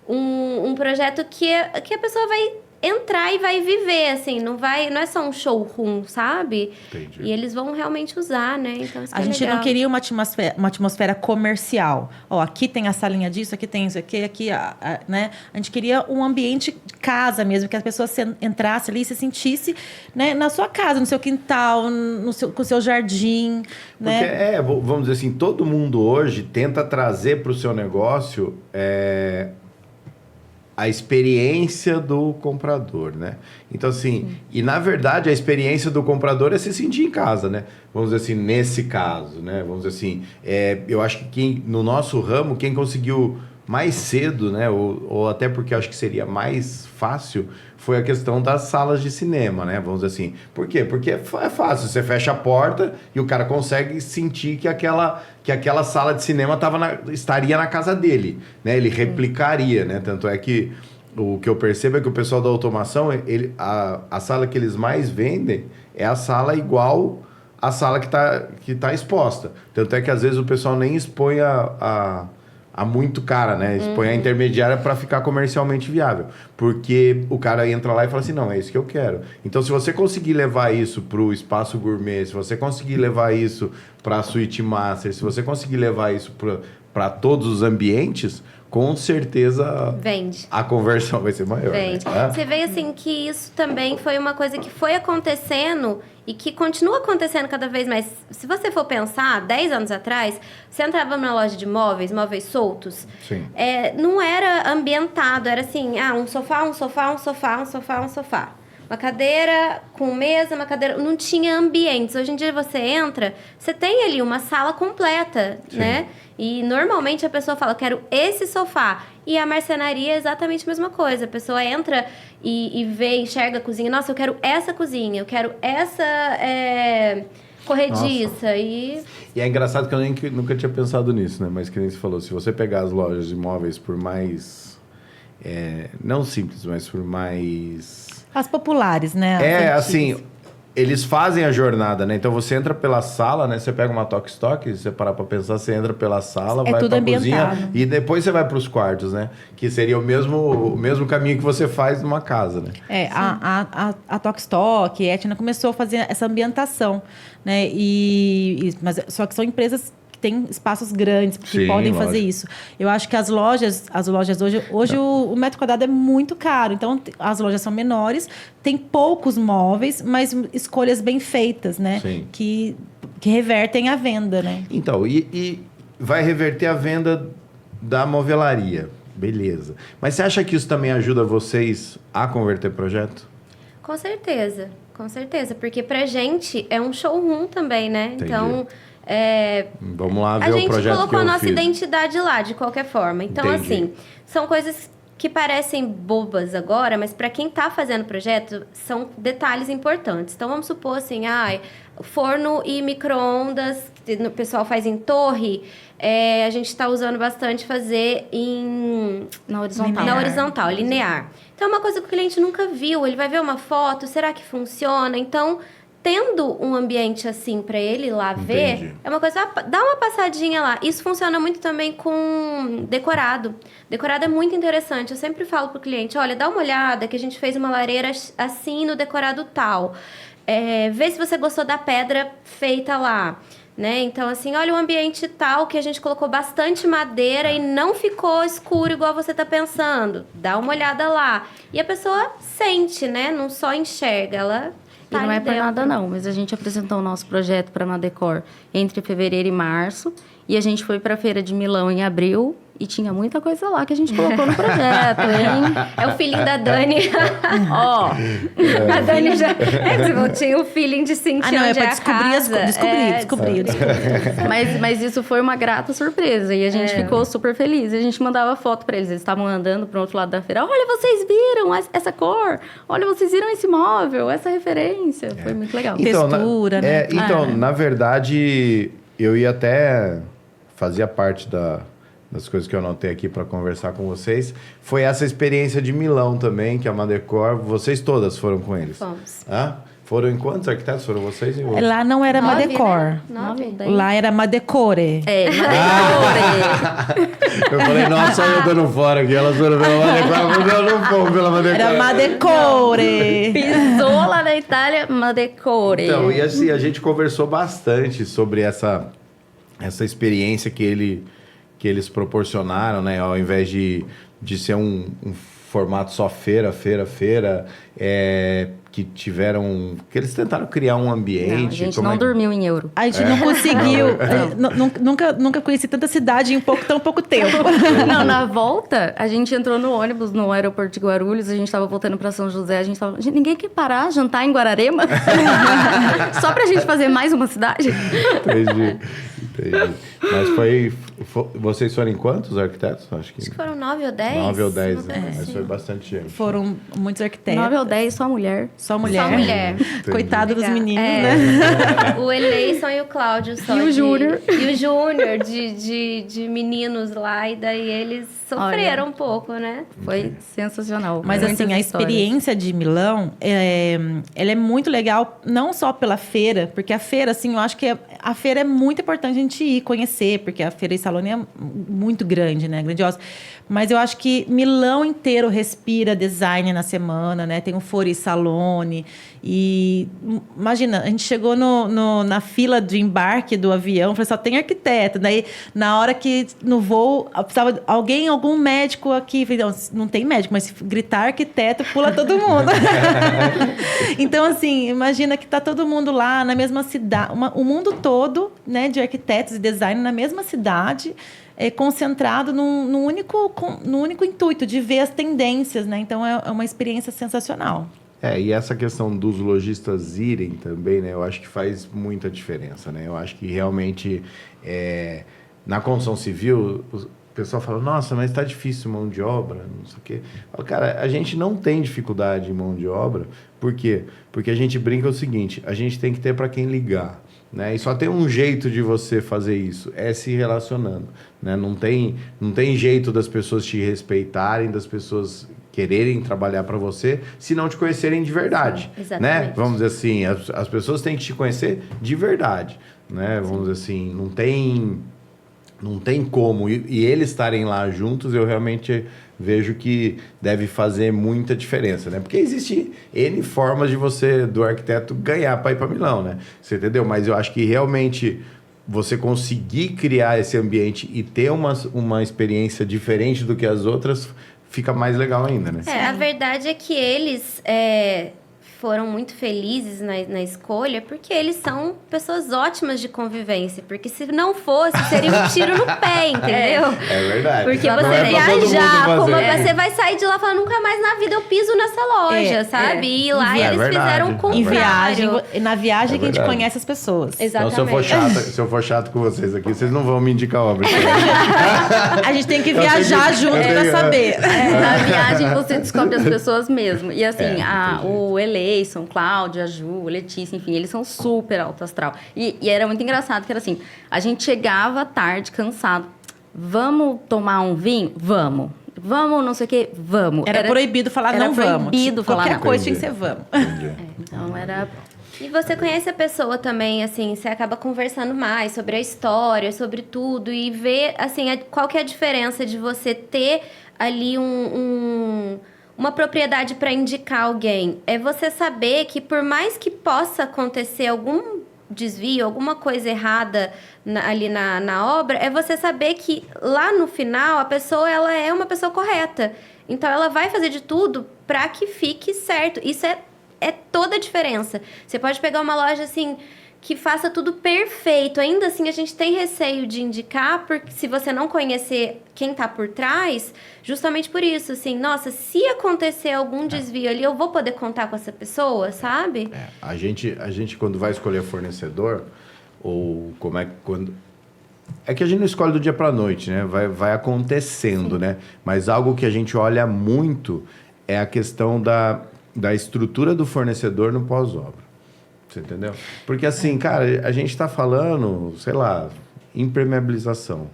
um projeto que a pessoa vai entrar e vai viver, assim, não é só um showroom, sabe? Entendi. E eles vão realmente usar, né? Então, isso que A é gente legal. não queria uma atmosfera comercial. Ó, aqui tem a salinha disso, aqui tem isso, aqui, né? A gente queria um ambiente de casa mesmo, que a pessoa entrasse ali e se sentisse, né, na sua casa, no seu quintal, com o seu jardim, Porque né? vamos dizer assim, todo mundo hoje tenta trazer para o seu negócio a experiência do comprador, né? Então, assim, e na verdade a experiência do comprador é se sentir em casa, né? Vamos dizer assim, nesse caso, né? Vamos dizer assim, eu acho que no nosso ramo, quem conseguiu mais cedo, né? Ou até porque eu acho que seria mais fácil, foi a questão das salas de cinema, né? Vamos dizer assim. Por quê? Porque é fácil, você fecha a porta e o cara consegue sentir que aquela sala de cinema estaria na casa dele, né? Ele replicaria, né? Tanto é que o que eu percebo é que o pessoal da automação, a sala que eles mais vendem é a sala igual à sala que tá exposta. Tanto é que às vezes o pessoal nem expõe a muito cara, né? Expõe a intermediária para ficar comercialmente viável. Porque o cara entra lá e fala assim, não, é isso que eu quero. Então, se você conseguir levar isso para o espaço gourmet, se você conseguir levar isso para a suíte master, se você conseguir levar isso para todos os ambientes, com certeza Vende. a conversão vai ser maior. Vende. Né? Você vê, assim, que isso também foi uma coisa que foi acontecendo e que continua acontecendo cada vez mais. Se você for pensar, 10 anos atrás, você entrava numa loja de móveis soltos, Sim. Não era ambientado, era assim, um sofá, um sofá, um sofá, um sofá, um sofá. Uma cadeira com mesa, uma cadeira... Não tinha ambientes. Hoje em dia você entra, você tem ali uma sala completa, Sim. né? E normalmente a pessoa fala, eu quero esse sofá. E a marcenaria é exatamente a mesma coisa. A pessoa entra e vê, enxerga a cozinha. Nossa, eu quero essa cozinha, eu quero essa corrediça. E é engraçado que eu nunca tinha pensado nisso, né? Mas que nem você falou, se você pegar as lojas de imóveis por mais... não simples, mas por mais... As populares, né? As antigas. assim, eles fazem a jornada, né? Então você entra pela sala, né? Você pega uma toque-stock, se você parar pra pensar, você entra pela sala, vai tudo pra ambientado. cozinha e depois você vai pros quartos, né? Que seria o mesmo caminho que você faz numa casa, né? A Tokstok, a Etna começou a fazer essa ambientação, né? Mas só que são empresas que têm espaços grandes, que Sim, podem lógico. fazer isso. Eu acho que as lojas hoje o metro quadrado é muito caro. Então, as lojas são menores, tem poucos móveis, mas escolhas bem feitas, né? Sim. Que revertem a venda, né? Então, e vai reverter a venda da movelaria. Beleza. Mas você acha que isso também ajuda vocês a converter projeto? com certeza, porque pra gente é um showroom também, né? Entendi. Então, Vamos lá ver a o gente projeto que colocou eu a nossa fiz. identidade lá, de qualquer forma. Então, Entendi. assim, são coisas que parecem bobas agora, mas para quem tá fazendo o projeto, são detalhes importantes. Então, vamos supor assim, forno e micro-ondas, que o pessoal faz em torre, a gente está usando bastante fazer Na horizontal. na horizontal, linear. Então, é uma coisa que o cliente nunca viu. Ele vai ver uma foto, será que funciona? Então, tendo um ambiente assim para ele lá ver, Entendi. é uma coisa, dá uma passadinha lá. Isso funciona muito também com decorado. Decorado é muito interessante. Eu sempre falo pro cliente, olha, dá uma olhada que a gente fez uma lareira assim no decorado tal. Vê se você gostou da pedra feita lá. Né? Então, assim, olha o ambiente tal que a gente colocou bastante madeira e não ficou escuro igual você tá pensando. Dá uma olhada lá. E a pessoa sente, né? Não só enxerga, ela E não é por dentro. nada não, mas a gente apresentou o nosso projeto para a Madecor entre fevereiro e março. E a gente foi para a Feira de Milão em abril. E tinha muita coisa lá que a gente colocou no projeto, hein? É o feeling da Dani. Ó, A Dani já... tinha o feeling de sentir não, é onde pra a casa. descobrir. mas isso foi uma grata surpresa. E a gente ficou super feliz. E a gente mandava foto para eles. Eles estavam andando para o outro lado da feira. Olha, vocês viram essa cor? Olha, vocês viram esse móvel, essa referência. Foi muito legal. Textura, né? Na verdade, eu ia até... Fazia parte das coisas que eu anotei aqui para conversar com vocês. Foi essa experiência de Milão também, que a Madecor... Vocês todas foram com eles? Fomos. Foram em quantos arquitetos? Foram vocês e o... Lá não era 9, Madecor. né? 9. Lá era Madecore. Madecor. Eu falei, nossa, eu dando fora aqui. Elas foram pela Madecor, eu não vou pela Madecor. Era Madecore. Pisou lá na Itália, Madecor. Então, e assim, a gente conversou bastante sobre essa experiência que eles proporcionaram, né? Ao invés de ser um formato só feira, que eles tentaram criar um ambiente. Não, a gente não dormiu em Euro. A gente não conseguiu. Nunca conheci tanta cidade em tão pouco tempo. Não, na volta, a gente entrou no ônibus no aeroporto de Guarulhos, a gente tava voltando para São José, ninguém quer parar, jantar em Guararema? Só pra gente fazer mais uma cidade? Entendi. Mas vocês foram em quantos arquitetos? Acho que foram 9 ou 10. 9 ou 10, né? Assim. Mas foi bastante gente. Foram muitos arquitetos. 9 ou 10, só mulher. Só mulher. Só mulher. Coitado dos Legal. meninos, né? O Eleison e o Cláudio só. E o Júnior. E o Júnior de meninos lá. E daí eles sofreram um pouco, né? Foi sensacional. Mas Muitas assim, a histórias. experiência de Milão, ela é muito legal, não só pela feira, porque a feira, assim, eu acho que a feira é muito importante a gente ir conhecer, porque a feira de Salone é muito grande, né? Grandiosa. Mas eu acho que Milão inteiro respira design na semana, né? Tem o Fori Salone. E imagina, a gente chegou na fila de embarque do avião, falei, só tem arquiteto. Daí, na hora que no voo, precisava algum médico aqui. Falei, não tem médico, mas se gritar arquiteto, pula todo mundo. Então, assim, imagina que tá todo mundo lá na mesma cidade, o mundo todo, né, de arquitetos e design na mesma cidade, concentrado no único intuito de ver as tendências, né? Então, é uma experiência sensacional. E essa questão dos lojistas irem também, né? Eu acho que faz muita diferença, né? Eu acho que realmente, na construção civil, o pessoal fala, nossa, mas está difícil mão de obra, não sei o quê. Eu falo, cara, a gente não tem dificuldade em mão de obra. Por quê? Porque a gente brinca o seguinte, a gente tem que ter para quem ligar. Né? E só tem um jeito de você fazer isso, é se relacionando. Né? Não tem jeito das pessoas te respeitarem, das pessoas quererem trabalhar para você, se não te conhecerem de verdade. Exatamente. Né? Vamos dizer assim, as pessoas têm que te conhecer de verdade. Né? Vamos dizer assim, não tem como. E eles estarem lá juntos, eu realmente vejo que deve fazer muita diferença, né? Porque existe N formas de do arquiteto ganhar para ir para Milão, né? Você entendeu? Mas eu acho que realmente você conseguir criar esse ambiente e ter uma experiência diferente do que as outras, fica mais legal ainda, né? A verdade é que eles foram muito felizes na escolha, porque eles são pessoas ótimas de convivência. Porque se não fosse, seria um tiro no pé, entendeu? É verdade. Porque Não você viajar, você vai sair de lá e falar, nunca mais na vida eu piso nessa loja, sabe? E lá eles fizeram o contrário. Na viagem que a gente verdade. conhece as pessoas. Exatamente. Então, se eu for chato com vocês aqui, vocês não vão me indicar obra. A gente tem que viajar junto pra saber. Na viagem você descobre as pessoas mesmo. E assim, o Eleison, Cláudia, a Ju, a Letícia, enfim, eles são super alto astral. E era muito engraçado, que era assim, a gente chegava tarde, cansado. Vamos tomar um vinho? Vamos. Vamos não sei o quê? Vamos. Era proibido falar era não vamos. proibido falar Qualquer não. coisa tinha que ser vamos. Então era... E você conhece a pessoa também, assim, você acaba conversando mais sobre a história, sobre tudo, e ver, assim, qual que é a diferença de você ter ali uma propriedade para indicar alguém. É você saber que, por mais que possa acontecer algum desvio, alguma coisa errada ali na obra, é você saber que lá no final a pessoa ela é uma pessoa correta. Então ela vai fazer de tudo para que fique certo. Isso é é toda a diferença. Você pode pegar uma loja, assim, que faça tudo perfeito. Ainda assim, a gente tem receio de indicar, porque se você não conhecer quem tá por trás, justamente por isso, assim, nossa, se acontecer algum desvio ali, eu vou poder contar com essa pessoa, sabe? A gente quando vai escolher fornecedor, ou como é que quando... É que a gente não escolhe do dia para noite, né? Vai acontecendo, né? Mas algo que a gente olha muito é a questão da estrutura do fornecedor no pós-obra. Você entendeu? Porque assim, cara, a gente está falando, sei lá, impermeabilização.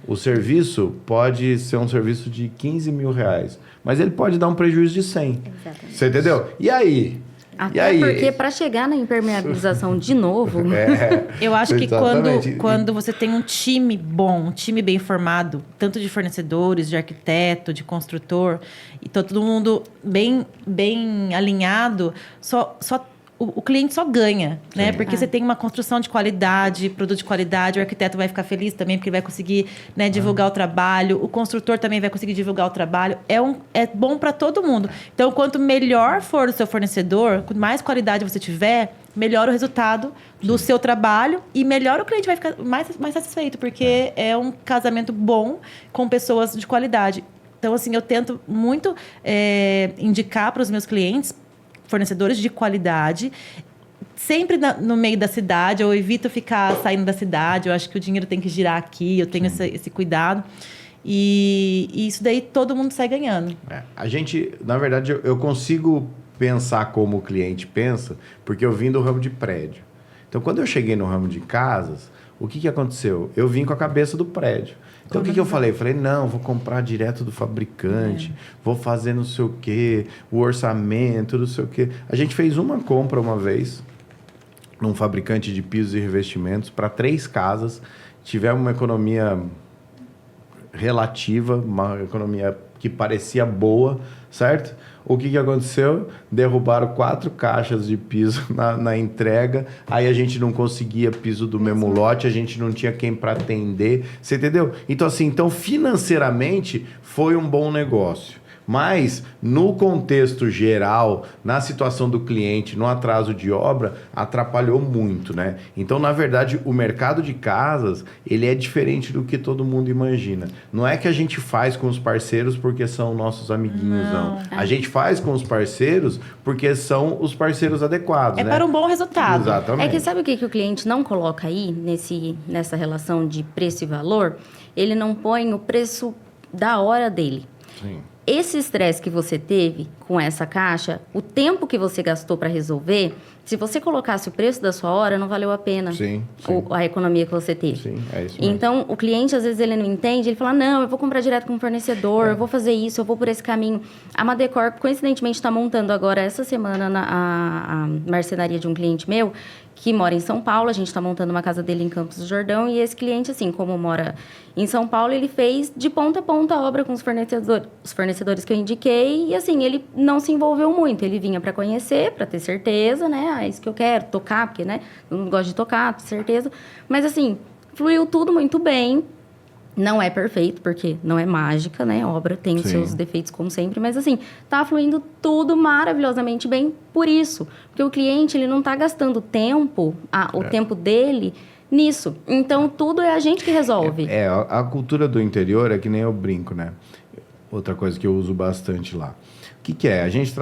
O serviço pode ser um serviço de 15 mil reais, mas ele pode dar um prejuízo de 100. Exatamente. Você entendeu? E aí? Até porque para chegar na impermeabilização de novo... Eu acho que Exatamente. quando você tem um time bom, um time bem formado, tanto de fornecedores, de arquiteto, de construtor, e todo mundo bem alinhado, o cliente só ganha, né? Porque você tem uma construção de qualidade, produto de qualidade, o arquiteto vai ficar feliz também, porque ele vai conseguir, né, divulgar o trabalho, o construtor também vai conseguir divulgar o trabalho. É bom para todo mundo. Então, quanto melhor for o seu fornecedor, quanto mais qualidade você tiver, melhor o resultado do seu trabalho e melhor o cliente vai ficar mais satisfeito, porque é um casamento bom com pessoas de qualidade. Então, assim, eu tento muito indicar para os meus clientes fornecedores de qualidade, sempre no meio da cidade. Eu evito ficar saindo da cidade, eu acho que o dinheiro tem que girar aqui, eu tenho esse cuidado. E isso daí todo mundo sai ganhando. A gente, na verdade, eu consigo pensar como o cliente pensa, porque eu vim do ramo de prédio. Então, quando eu cheguei no ramo de casas, o que aconteceu? Eu vim com a cabeça do prédio. Então, o que eu falei? Eu falei, não, vou comprar direto do fabricante, vou fazer não sei o quê, o orçamento, não sei o quê. A gente fez uma compra uma vez, num fabricante de pisos e revestimentos, para 3 casas. Tivemos uma economia relativa, uma economia que parecia boa, certo? O que aconteceu? Derrubaram 4 caixas de piso na entrega, aí a gente não conseguia piso do mesmo lote, a gente não tinha quem para atender, você entendeu? Então, assim, financeiramente foi um bom negócio. Mas, no contexto geral, na situação do cliente, no atraso de obra, atrapalhou muito, né? Então, na verdade, o mercado de casas, ele é diferente do que todo mundo imagina. Não é que a gente faz com os parceiros porque são nossos amiguinhos, não. A gente faz com os parceiros porque são os parceiros adequados, né? Para um bom resultado. Exatamente. É que sabe o que o cliente não coloca aí, nessa relação de preço e valor? Ele não põe o preço da hora dele. Sim. Esse estresse que você teve com essa caixa, o tempo que você gastou para resolver, se você colocasse o preço da sua hora, não valeu a pena. Sim. A economia que você teve. Sim, é isso mesmo. Então, o cliente, às vezes, ele não entende, ele fala, não, eu vou comprar direto com o fornecedor, eu vou fazer isso, eu vou por esse caminho. A Madecor, coincidentemente, está montando agora, essa semana, a marcenaria de um cliente meu, que mora em São Paulo. A gente está montando uma casa dele em Campos do Jordão, e esse cliente, assim, como mora em São Paulo, ele fez de ponta a ponta a obra com os fornecedores que eu indiquei, e assim, ele não se envolveu muito. Ele vinha para conhecer, para ter certeza, né? É isso que eu quero, tocar, porque, né? Eu não gosto de tocar, ter certeza. Mas, assim, fluiu tudo muito bem. Não é perfeito, porque não é mágica, né? A obra tem os seus defeitos, como sempre. Mas, assim, tá fluindo tudo maravilhosamente bem por isso. Porque o cliente, ele não tá gastando tempo, o tempo dele, nisso. Então, tudo é a gente que resolve. A cultura do interior é que nem eu brinco, né? Outra coisa que eu uso bastante lá. O que é? A gente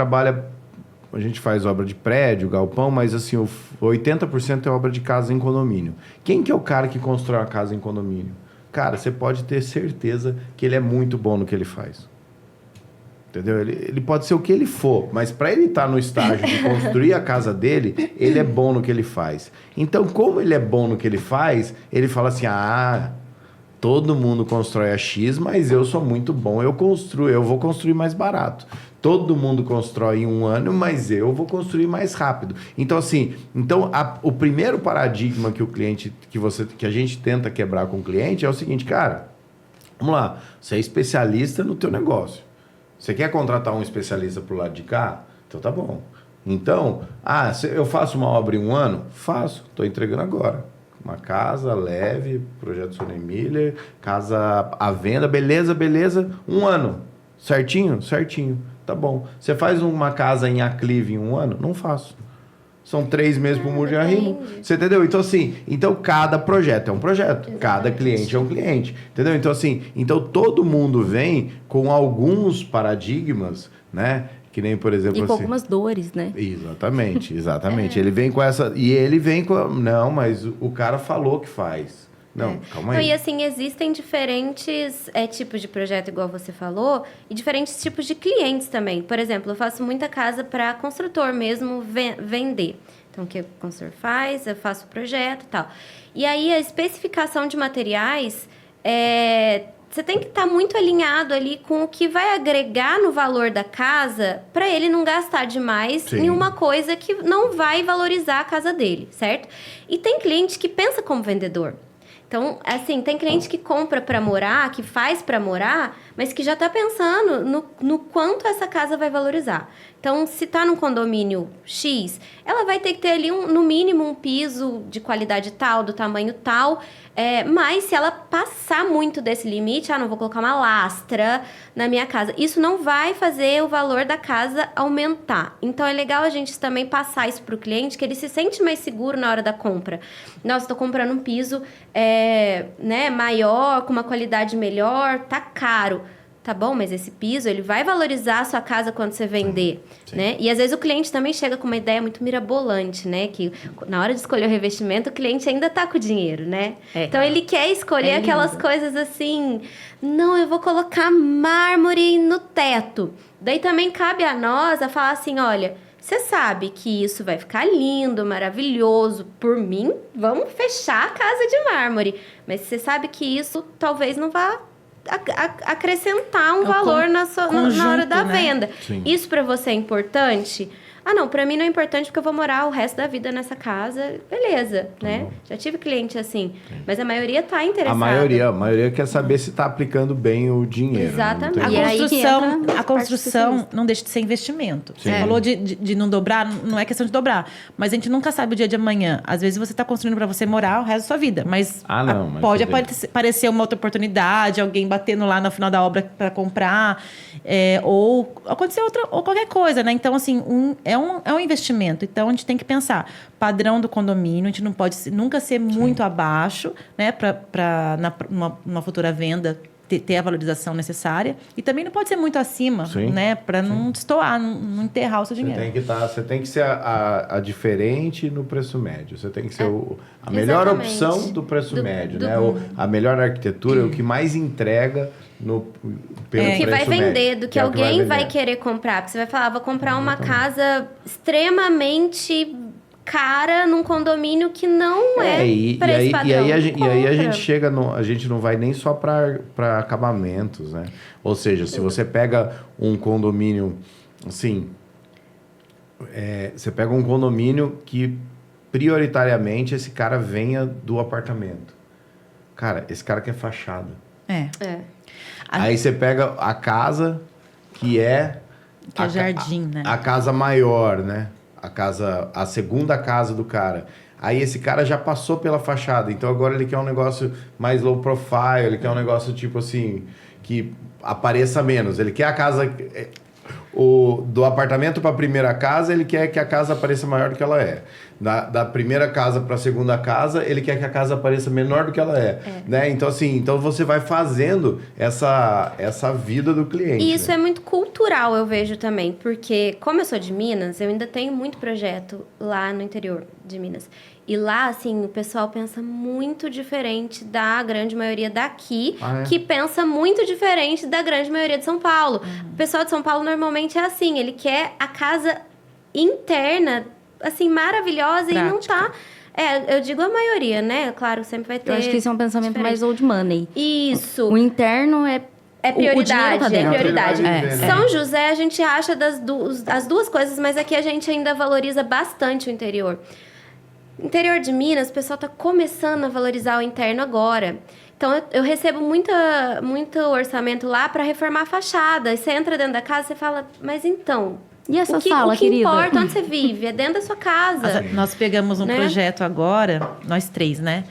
faz obra de prédio, galpão, mas assim, 80% é obra de casa em condomínio. Quem que é o cara que constrói uma casa em condomínio? Cara, você pode ter certeza que ele é muito bom no que ele faz. Entendeu? Ele pode ser o que ele for, mas para ele estar no estágio de construir a casa dele, ele é bom no que ele faz. Então, como ele é bom no que ele faz, ele fala assim, todo mundo constrói a X, mas eu sou muito bom, eu vou construir mais barato. Todo mundo constrói em 1 ano, mas eu vou construir mais rápido. Então, assim, o primeiro paradigma que o cliente, que a gente tenta quebrar com o cliente é o seguinte, cara, vamos lá, você é especialista no teu negócio. Você quer contratar um especialista pro lado de cá? Então tá bom. Então, eu faço uma obra em 1 ano? Faço, estou entregando agora. Uma casa leve, projeto Sony Miller, casa à venda, beleza, 1 ano. Certinho? Certinho. Tá bom. Você faz uma casa em aclive em 1 ano? Não faço. São 3 meses pro muro de arrimo. Você entendeu? Então, assim, cada projeto é um projeto. Exatamente. Cada cliente é um cliente. Entendeu? Então, assim, todo mundo vem com alguns paradigmas, né? Que nem, por exemplo... E com assim, algumas dores, né? Exatamente, exatamente. Ele vem com essa... E ele vem com... Não, mas o cara falou que faz. Não, calma aí. E assim, existem diferentes tipos de projeto, igual você falou, e diferentes tipos de clientes também. Por exemplo, eu faço muita casa para construtor mesmo vender. Então, o que o construtor faz, eu faço o projeto e tal. E aí, a especificação de materiais, você tem que estar muito alinhado ali com o que vai agregar no valor da casa para ele não gastar demais em uma coisa que não vai valorizar a casa dele, certo? E tem cliente que pensa como vendedor. Então, assim, tem cliente que compra para morar, que faz para morar, mas que já está pensando no quanto essa casa vai valorizar. Então, se está num condomínio X, ela vai ter que ter ali, no mínimo, um piso de qualidade tal, do tamanho tal. Mas se ela passar muito desse limite, não vou colocar uma lastra na minha casa. Isso não vai fazer o valor da casa aumentar. Então, é legal a gente também passar isso para o cliente, que ele se sente mais seguro na hora da compra. Nossa, estou comprando um piso maior, com uma qualidade melhor, tá caro. Tá bom, mas esse piso, ele vai valorizar a sua casa quando você vender, né? E às vezes o cliente também chega com uma ideia muito mirabolante, né? Que na hora de escolher o revestimento, o cliente ainda tá com o dinheiro, né? Então, ele quer escolher aquelas coisas assim... Não, eu vou colocar mármore no teto. Daí também cabe a nós a falar assim, olha... Você sabe que isso vai ficar lindo, maravilhoso. Por mim, vamos fechar a casa de mármore. Mas você sabe que isso talvez não vá... acrescentar um valor na hora da venda. Sim. Isso para você é importante? Não, para mim não é importante porque eu vou morar o resto da vida nessa casa. Beleza, né? Já tive cliente assim. Sim. Mas a maioria tá interessada. A maioria quer saber se tá aplicando bem o dinheiro. Exatamente. Né? A construção não deixa de ser investimento. Sim. Você falou de não dobrar, não é questão de dobrar. Mas a gente nunca sabe o dia de amanhã. Às vezes você tá construindo para você morar o resto da sua vida. Mas, pode aparecer uma outra oportunidade, alguém batendo lá no final da obra para comprar. Ou acontecer ou qualquer coisa, né? Então, assim, é um investimento. Então, a gente tem que pensar. Padrão do condomínio, a gente não pode nunca ser muito abaixo, né? Para numa futura venda ter a valorização necessária. E também não pode ser muito acima, né? Para não destoar, não enterrar o seu dinheiro. Você tem que ser a diferente no preço médio. Você tem que ser a melhor opção do preço médio, né? A melhor arquitetura, o que mais entrega pelo preço que vai vender, médio, do que alguém vai querer comprar. Porque você vai falar, vou comprar uma casa extremamente cara num condomínio que não preço padrão. E aí a gente chega a gente não vai nem só para acabamentos, né? Ou seja, se você pega um condomínio assim, você pega um condomínio que prioritariamente esse cara venha do apartamento. Cara, esse cara quer fachada. Aí você pega a casa que é jardim, né? A casa maior, né? A segunda casa do cara. Aí esse cara já passou pela fachada, então agora ele quer um negócio mais low profile, ele quer um negócio tipo assim, que apareça menos. Ele quer a casa... do apartamento para a primeira casa, ele quer que a casa apareça maior do que ela é. Da primeira casa para a segunda casa, ele quer que a casa apareça menor do que ela é. Né? Então, assim, você vai fazendo essa vida do cliente. E isso é muito cultural, eu vejo também. Porque, como eu sou de Minas, eu ainda tenho muito projeto lá no interior de Minas. E lá, assim, o pessoal pensa muito diferente da grande maioria daqui, que pensa muito diferente da grande maioria de São Paulo. O pessoal de São Paulo normalmente é assim, ele quer a casa interna, assim, maravilhosa. Prática. E não tá... eu digo a maioria, né? Claro, sempre vai ter... Eu acho que isso é um pensamento mais old money. Isso. O interno é... prioridade, prioridade. São José, a gente acha as duas coisas, mas aqui a gente ainda valoriza bastante o interior. Interior de Minas, o pessoal está começando a valorizar o interno agora. Então, eu recebo muito orçamento lá para reformar a fachada. E você entra dentro da casa e fala, mas então... E essa sala, querida? O que importa? Onde você vive? vive? É dentro da sua casa. Nós pegamos um projeto agora, nós 3, né?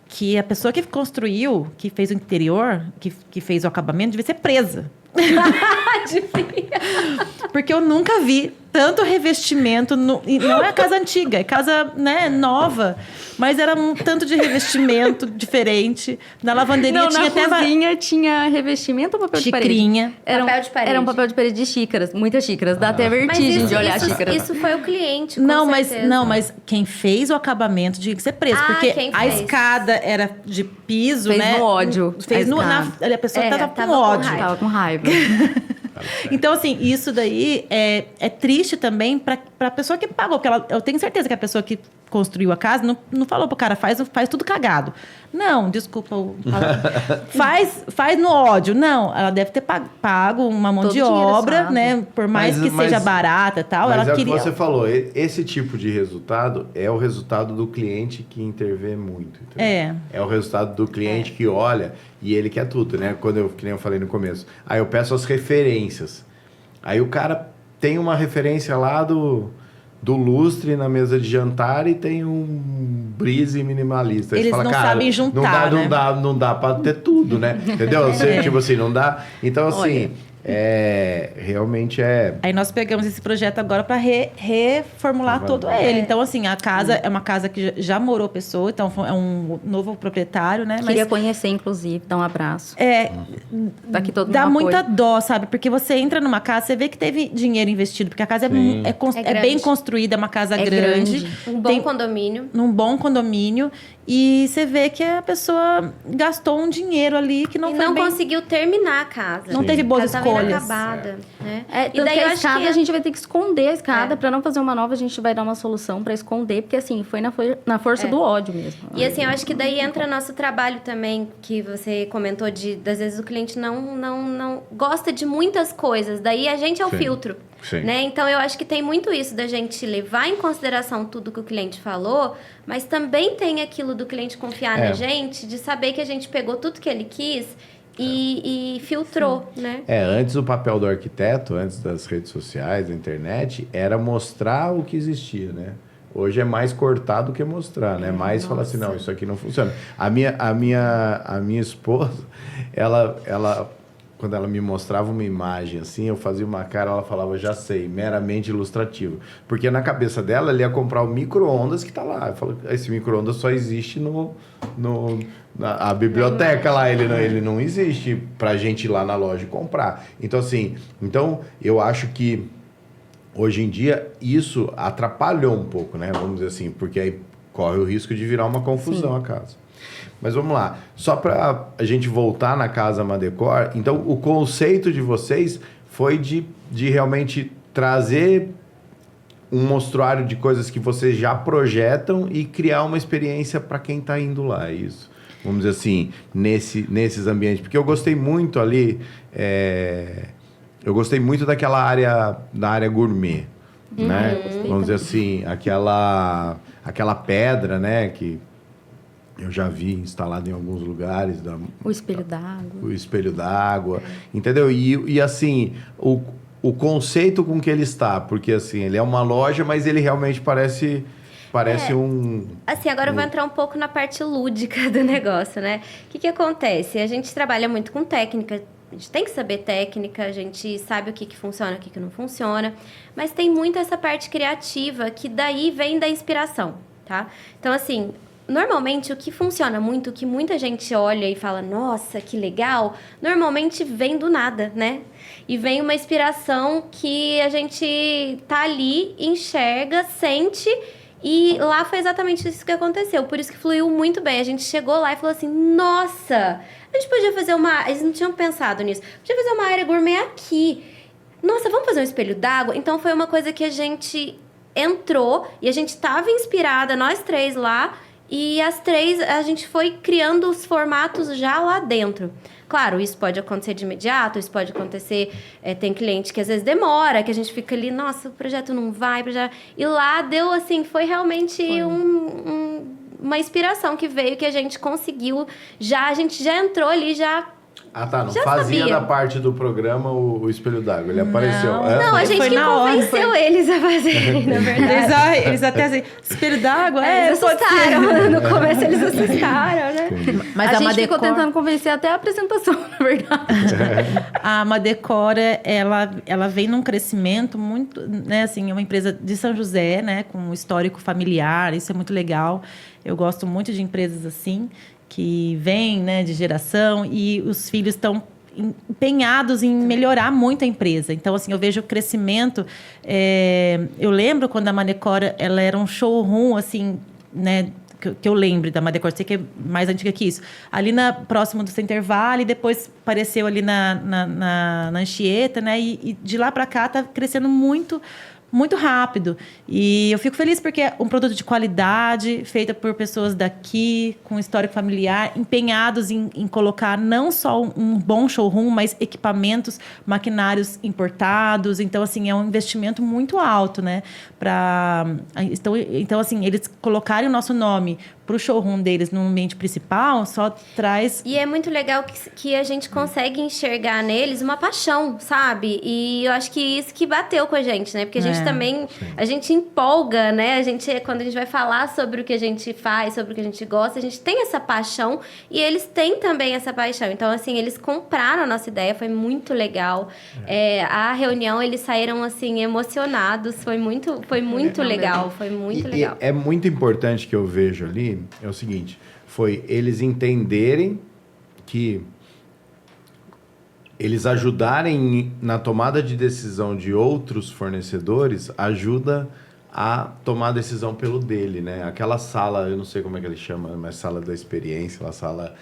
Que a pessoa que construiu, que fez o interior, que fez o acabamento, devia ser presa. Porque eu nunca vi tanto revestimento. E não é casa antiga, é casa, né, nova. Mas era um tanto de revestimento diferente. Na lavanderia Não, tinha na até... cozinha tinha revestimento ou papel de parede? Xicrinha. Papel de parede. Era um papel de parede de xícaras, muitas xícaras. Dá até vertigem de olhar xícaras. Isso foi o cliente, com Não, certeza. mas quem fez o acabamento tinha que ser preso. Ah, porque quem a fez. escada era de piso, Fez né? no ódio, Fez a no... escada. A pessoa tava com tava com ódio. raiva. Tava com raiva. Então, assim, isso daí é triste também pra pessoa que pagou. Porque eu tenho certeza que a pessoa que construiu a casa não falou pro cara, faz tudo cagado. Não, desculpa o faz no ódio. Não, ela deve ter pago uma mão Todo de dinheiro obra, suado. né? Por mais que seja barata e tal, Mas ela é o queria... que você falou, esse tipo de resultado é o resultado do cliente que intervê muito. Entendeu? É o resultado do cliente que olha e ele quer tudo, né? Que nem eu falei no começo. Aí eu peço as referências. Aí o cara tem uma referência lá do lustre na mesa de jantar e tem um brise minimalista. Aí Eles você fala, não cara, sabem juntar, né? não dá pra ter tudo, né? Entendeu? Você, tipo assim, não dá. Então, assim, realmente é... Aí nós pegamos esse projeto agora para reformular todo ele. Então, assim, a casa é uma casa que já morou pessoa, então é um novo proprietário, né? Queria conhecer, inclusive, dar um abraço. Tá aqui todo mundo Dá muita apoio. dó, sabe? Porque você entra numa casa, você vê que teve dinheiro investido, porque a casa é grande. bem construída, é uma casa É grande. grande. Um bom condomínio. Num bom condomínio. E você vê que a pessoa gastou um dinheiro ali que não E foi não bem... conseguiu terminar a casa. Não teve boas A casa tava escolhas. inacabada, né? É, E tanto daí que eu a acho escada que a gente vai ter que esconder a escada. É. Pra não fazer uma nova, a gente vai dar uma solução pra esconder. Porque, assim, foi na força do ódio mesmo. E assim, eu acho que daí entra nosso trabalho também, que você comentou das vezes o cliente não gosta de muitas coisas. Daí a gente é o Sim. filtro. Sim. Né? Então, eu acho que tem muito isso da gente levar em consideração tudo que o cliente falou, mas também tem aquilo do cliente confiar na gente, de saber que a gente pegou tudo que ele quis e filtrou, né? Antes o papel do arquiteto, antes das redes sociais, da internet, era mostrar o que existia, né? Hoje é mais cortar do que mostrar, né? Mais falar assim, não, isso aqui não funciona. A minha esposa, ela quando ela me mostrava uma imagem assim, eu fazia uma cara, ela falava, já sei, meramente ilustrativo. Porque na cabeça dela, ela ia comprar o micro-ondas que tá lá. Eu falo, esse micro-ondas só existe na biblioteca lá, ele não existe pra gente ir lá na loja e comprar. Então, assim, eu acho que hoje em dia isso atrapalhou um pouco, né? Vamos dizer assim, porque aí corre o risco de virar uma confusão a casa. Mas vamos lá, só para a gente voltar na Casa Madecor, então o conceito de vocês foi de realmente trazer um mostruário de coisas que vocês já projetam e criar uma experiência para quem está indo lá, é isso? Vamos dizer assim, nesses ambientes. Porque eu gostei muito ali, eu gostei muito da área gourmet, né? Vamos dizer assim, aquela pedra, né, que eu já vi instalado em alguns lugares. O espelho d'água. O espelho d'água, entendeu? E assim, o conceito com que ele está, porque assim, ele é uma loja, mas ele realmente parece um... Assim, agora eu vou entrar um pouco na parte lúdica do negócio, né? O que acontece? A gente trabalha muito com técnica, a gente tem que saber técnica, a gente sabe o que funciona, o que não funciona, mas tem muito essa parte criativa que daí vem da inspiração, tá? Então, assim... Normalmente, o que funciona muito, o que muita gente olha e fala, nossa, que legal, normalmente vem do nada, né? E vem uma inspiração que a gente tá ali, enxerga, sente, e lá foi exatamente isso que aconteceu. Por isso que fluiu muito bem. A gente chegou lá e falou assim, nossa, a gente podia fazer eles não tinham pensado nisso, podia fazer uma área gourmet aqui. Nossa, vamos fazer um espelho d'água? Então, foi uma coisa que a gente entrou e a gente tava inspirada, nós três lá, e as três, a gente foi criando os formatos já lá dentro. Claro, isso pode acontecer de imediato, isso pode acontecer... tem cliente que às vezes demora, que a gente fica ali, nossa, o projeto não vai... E lá deu, assim, foi realmente uma inspiração que veio, que a gente conseguiu. A gente já entrou ali, já Ah, tá. Não Já fazia sabia. da parte do programa o Espelho d'Água. Ele apareceu. Não, a gente Foi que na hora, convenceu eles a fazer, na verdade. Eles até assim, espelho d'água? Eles pode ser. assustaram. No começo eles assustaram, né? Mas a a gente ficou Madecor, tentando convencer até a apresentação, na verdade. a Madecor, ela vem num crescimento muito, né, assim, é uma empresa de São José, né, com um histórico familiar, isso é muito legal. Eu gosto muito de empresas assim, que vêm, né, de geração e os filhos estão empenhados em melhorar muito a empresa. Então, assim, eu vejo o crescimento. Eu lembro quando a Madecor, ela era um showroom, assim, né, que eu lembro da Madecor, sei que é mais antiga que isso. Ali próximo do Center Valley, depois apareceu ali na Anchieta, né? E de lá para cá tá crescendo muito, muito rápido. E eu fico feliz porque é um produto de qualidade, feita por pessoas daqui, com histórico familiar, empenhados em colocar não só um bom showroom, mas equipamentos, maquinários importados. Então, assim, é um investimento muito alto, né? Então, assim, eles colocarem o nosso nome para o showroom deles no ambiente principal, só traz... E é muito legal que a gente consegue enxergar neles uma paixão, sabe? E eu acho que isso que bateu com a gente, né? Porque a gente também, a gente empolga, né? Quando a gente vai falar sobre o que a gente faz, sobre o que a gente gosta, a gente tem essa paixão e eles têm também essa paixão. Então, assim, eles compraram a nossa ideia, foi muito legal. A reunião, eles saíram, assim, emocionados, foi muito legal, foi muito legal. É muito importante que eu vejo ali, é o seguinte, foi eles entenderem que eles ajudarem na tomada de decisão de outros fornecedores ajuda a tomar a decisão pelo dele, né? Aquela sala, eu não sei como é que ele chama, mas sala da experiência, a sala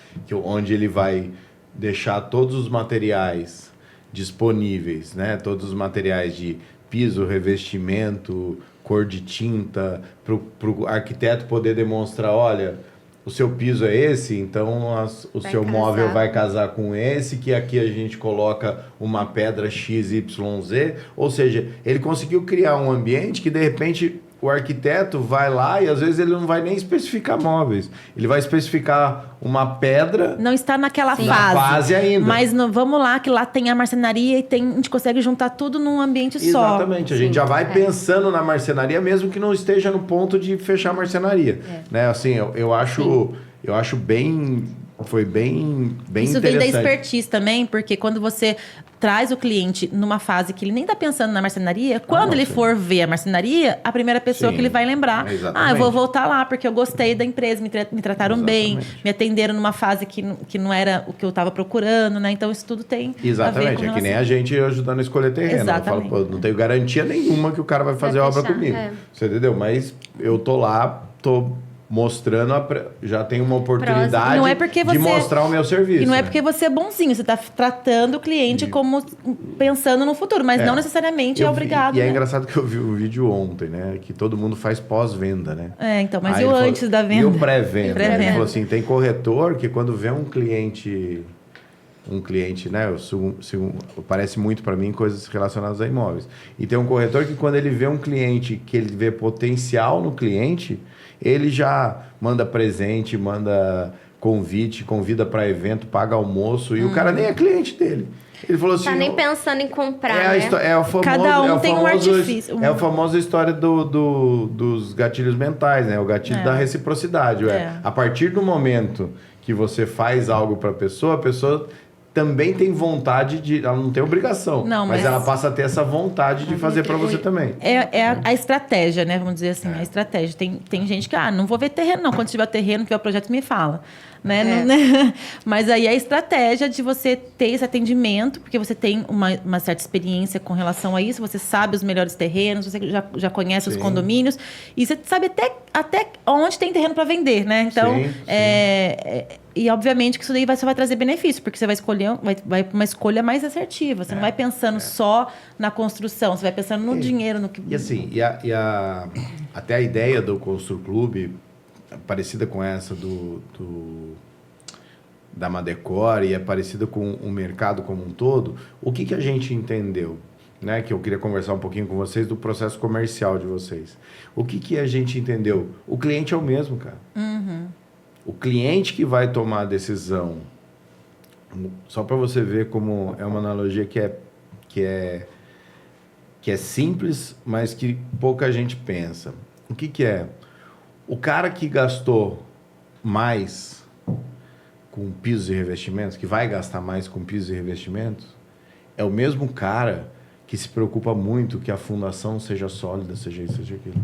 onde ele vai deixar todos os materiais disponíveis, né? Todos os materiais de piso, revestimento, cor de tinta, para o arquiteto poder demonstrar, olha, o seu piso é esse, então o seu móvel vai casar com esse, que aqui a gente coloca uma pedra XYZ. Ou seja, ele conseguiu criar um ambiente que, de repente, o arquiteto vai lá e, às vezes, ele não vai nem especificar móveis. Ele vai especificar uma pedra... Não está naquela fase ainda. Mas vamos lá, que lá tem a marcenaria e a gente consegue juntar tudo num ambiente só. Exatamente. A gente já vai pensando na marcenaria, mesmo que não esteja no ponto de fechar a marcenaria. Né? Assim, eu acho bem... Foi bem Isso interessante. vem da expertise também, porque quando você traz o cliente numa fase que ele nem está pensando na marcenaria, quando ele for ver a marcenaria, a primeira pessoa que ele vai lembrar, eu vou voltar lá, porque eu gostei da empresa, me trataram bem, me atenderam numa fase que não era o que eu estava procurando, né? Então, isso tudo tem Exatamente, a ver com é que nem a gente ajudando a escolher terreno. Exatamente. Eu falo, não tenho garantia nenhuma que o cara vai fazer a obra comigo. Você entendeu? Mas eu tô lá, mostrando, já tem uma oportunidade não é porque de mostrar o meu serviço. E não é porque você é bonzinho, você está tratando o cliente como pensando no futuro, mas não necessariamente é obrigado. E é engraçado que eu vi um vídeo ontem, né? Que todo mundo faz pós-venda, né? Então, mas e o antes da venda? E o pré-venda? Ele falou assim, tem corretor que quando vê um cliente, né? Parece muito para mim coisas relacionadas a imóveis. E tem um corretor que quando ele vê um cliente, que ele vê potencial no cliente, ele já manda presente, manda convite, convida para evento, paga almoço, e o cara nem é cliente dele. Ele falou assim... Tá nem pensando em comprar, né? Cada um tem um artifício. É a famosa história dos gatilhos mentais, né? O gatilho da reciprocidade. A partir do momento que você faz algo para a pessoa também tem vontade de... Ela não tem obrigação, mas ela passa a ter essa vontade de fazer para você também. É a estratégia, né? Vamos dizer assim, a estratégia. Tem gente que, não vou ver terreno, não. Quando tiver terreno, que é o projeto, me fala. Né? Mas aí a estratégia de você ter esse atendimento, porque você tem uma certa experiência com relação a isso, você sabe os melhores terrenos, você já conhece os condomínios, e você sabe até onde tem terreno para vender, né? Então, e obviamente que isso daí só vai trazer benefício, porque você vai escolher, vai uma escolha mais assertiva. Você não vai pensando só na construção, você vai pensando no dinheiro, no que... E assim, até a ideia do Constru Clube, parecida com essa da Madecor, e é parecida com o mercado como um todo, o que a gente entendeu? Né, que eu queria conversar um pouquinho com vocês do processo comercial de vocês. O que a gente entendeu? O cliente é o mesmo, cara. O cliente que vai tomar a decisão Só para você ver como é uma analogia que é simples, mas que pouca gente pensa. O que é? O cara que gastou mais com pisos e revestimentos, que vai gastar mais com pisos e revestimentos, é o mesmo cara que se preocupa muito que a fundação seja sólida, seja isso, seja aquilo.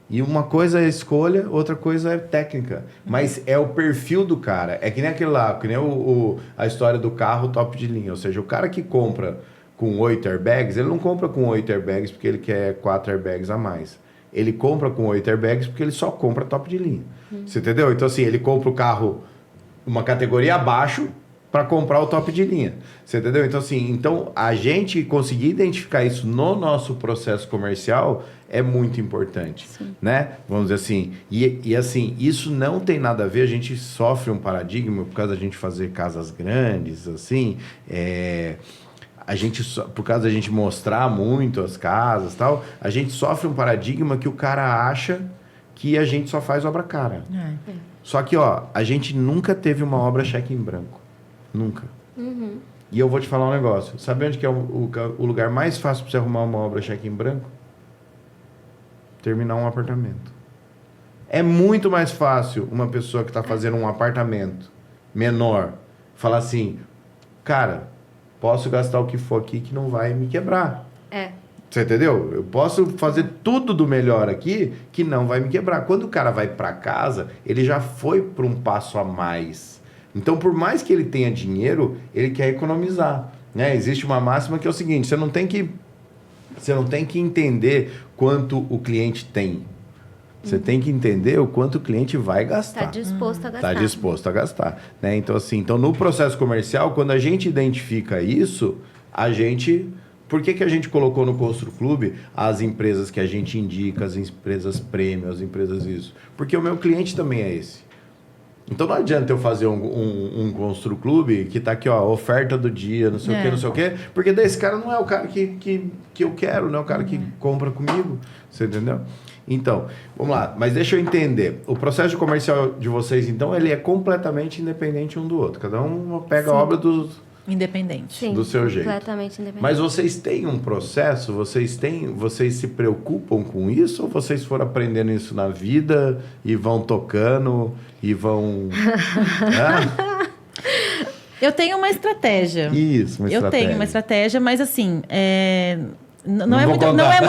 E uma coisa é escolha, outra coisa é técnica. Mas é o perfil do cara. É que nem aquele lá, que nem a história do carro top de linha. Ou seja, o cara que compra com 8 airbags, ele não compra com 8 airbags porque ele quer 4 airbags a mais. Ele compra com 8 airbags porque ele só compra top de linha. Você entendeu? Então, assim, ele compra o carro uma categoria abaixo para comprar o top de linha. Você entendeu? Então, assim, a gente conseguir identificar isso no nosso processo comercial é muito importante, né? Vamos dizer assim. E assim, isso não tem nada a ver, a gente sofre um paradigma por causa da gente fazer casas grandes, assim, por causa da gente mostrar muito as casas e tal, a gente sofre um paradigma que o cara acha que a gente só faz obra cara. Só que, ó, a gente nunca teve uma obra cheque em branco. Nunca. E eu vou te falar um negócio. Sabe onde que é o lugar mais fácil para você arrumar uma obra cheque em branco? Terminar um apartamento. É muito mais fácil uma pessoa que está fazendo um apartamento menor falar assim, cara, posso gastar o que for aqui que não vai me quebrar. Você entendeu? Eu posso fazer tudo do melhor aqui que não vai me quebrar. Quando o cara vai para casa, ele já foi para um passo a mais. Então, por mais que ele tenha dinheiro, ele quer economizar, né? Existe uma máxima que é o seguinte, você não tem que entender quanto o cliente tem. Você tem que entender o quanto o cliente vai gastar. Está disposto a gastar. Está disposto a gastar, né? Então, assim, no processo comercial, quando a gente identifica isso, a gente... Por que a gente colocou no Constru Clube as empresas que a gente indica, as empresas prêmio, as empresas isso? Porque o meu cliente também é esse. Então não adianta eu fazer um Constru Clube que tá aqui, ó, oferta do dia, não sei o quê, não sei o quê, porque daí esse cara não é o cara que eu quero, não é o cara que compra comigo, você entendeu? Então, vamos lá, mas deixa eu entender. O processo comercial de vocês, então, ele é completamente independente um do outro. Cada um pega a obra do seu jeito. Completamente independente. Mas vocês têm um processo? Vocês se preocupam com isso? Ou vocês foram aprendendo isso na vida e vão tocando e vão... Eu tenho uma estratégia. Isso, uma estratégia. Eu tenho uma estratégia, mas assim... Não é muito organizada.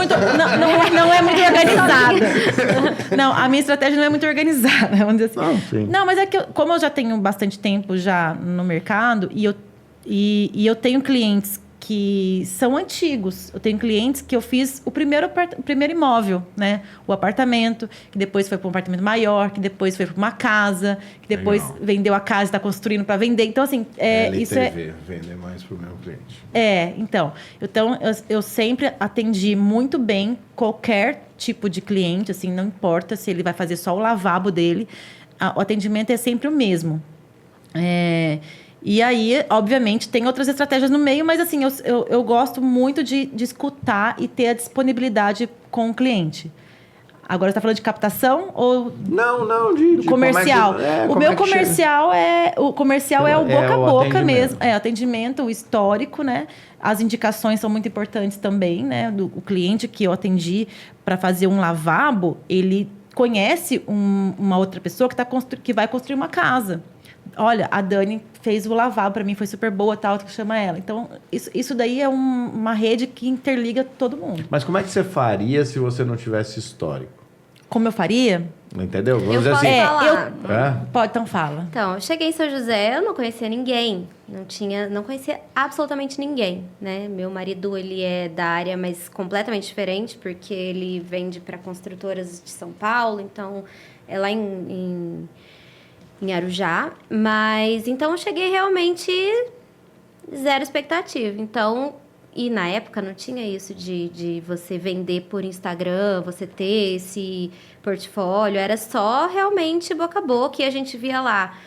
Não, a minha estratégia não é muito organizada, vamos dizer assim. Não, mas é que como eu já tenho bastante tempo já no mercado e eu tenho clientes que são antigos. Eu tenho clientes que eu fiz o primeiro imóvel, né? O apartamento, que depois foi para um apartamento maior, que depois foi para uma casa, que depois vendeu a casa e está construindo para vender. Então, assim... isso vender mais para o meu cliente. Então eu sempre atendi muito bem qualquer tipo de cliente, assim, não importa se ele vai fazer só o lavabo dele, o atendimento é sempre o mesmo. E aí, obviamente, tem outras estratégias no meio, mas assim, eu gosto muito de escutar e ter a disponibilidade com o cliente. Agora, você está falando de captação ou... Não, de comercial. O meu comercial é o boca a boca mesmo. Atendimento, o histórico, né? As indicações são muito importantes também, né? O cliente que eu atendi para fazer um lavabo, ele conhece uma outra pessoa que vai construir uma casa. Olha, a Dani fez o lavabo para mim, foi super boa, tal, que chama ela. Então, isso daí é uma rede que interliga todo mundo. Mas como é que você faria se você não tivesse histórico? Como eu faria? Entendeu? Vamos dizer assim. Pode, então fala. Então, eu cheguei em São José, eu não conhecia ninguém. Não conhecia absolutamente ninguém, né? Meu marido, ele é da área, mas completamente diferente, porque ele vende para construtoras de São Paulo, então é lá em Arujá. Mas, então, eu cheguei realmente zero expectativa. Então, e na época não tinha isso de você vender por Instagram, você ter esse portfólio. Era só realmente boca a boca. E a gente via lá,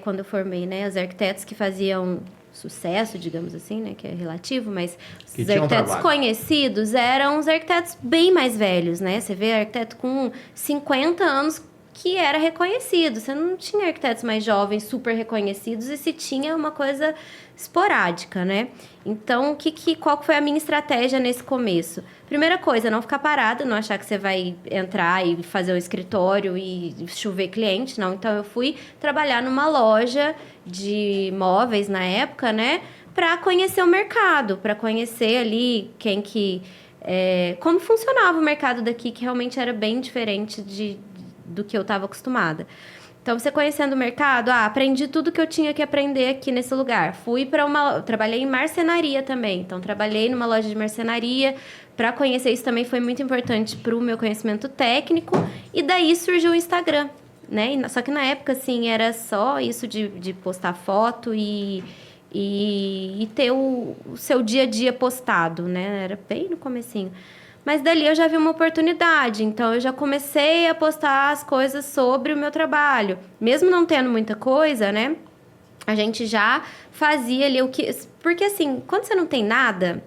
quando eu formei, né? Os arquitetos que faziam sucesso, digamos assim, né? Que é relativo, mas os arquitetos conhecidos eram os arquitetos bem mais velhos, né? Você vê arquiteto com 50 anos que era reconhecido. Você não tinha arquitetos mais jovens super reconhecidos, e se tinha uma coisa esporádica, né? Então, qual foi a minha estratégia nesse começo? Primeira coisa, não ficar parada, não achar que você vai entrar e fazer um escritório e chover cliente, não. Então, eu fui trabalhar numa loja de móveis na época, né? Para conhecer o mercado, para conhecer ali como funcionava o mercado daqui, que realmente era bem diferente do que eu estava acostumada. Então, você conhecendo o mercado, aprendi tudo que eu tinha que aprender aqui nesse lugar. Trabalhei em marcenaria também. Então, trabalhei numa loja de marcenaria. Para conhecer isso também foi muito importante para o meu conhecimento técnico. E daí surgiu o Instagram, né? Só que na época, assim, era só isso de postar foto e ter o seu dia a dia postado, né? Era bem no comecinho. Mas dali eu já vi uma oportunidade, então eu já comecei a postar as coisas sobre o meu trabalho. Mesmo não tendo muita coisa, né? A gente já fazia ali o que... Porque assim, quando você não tem nada,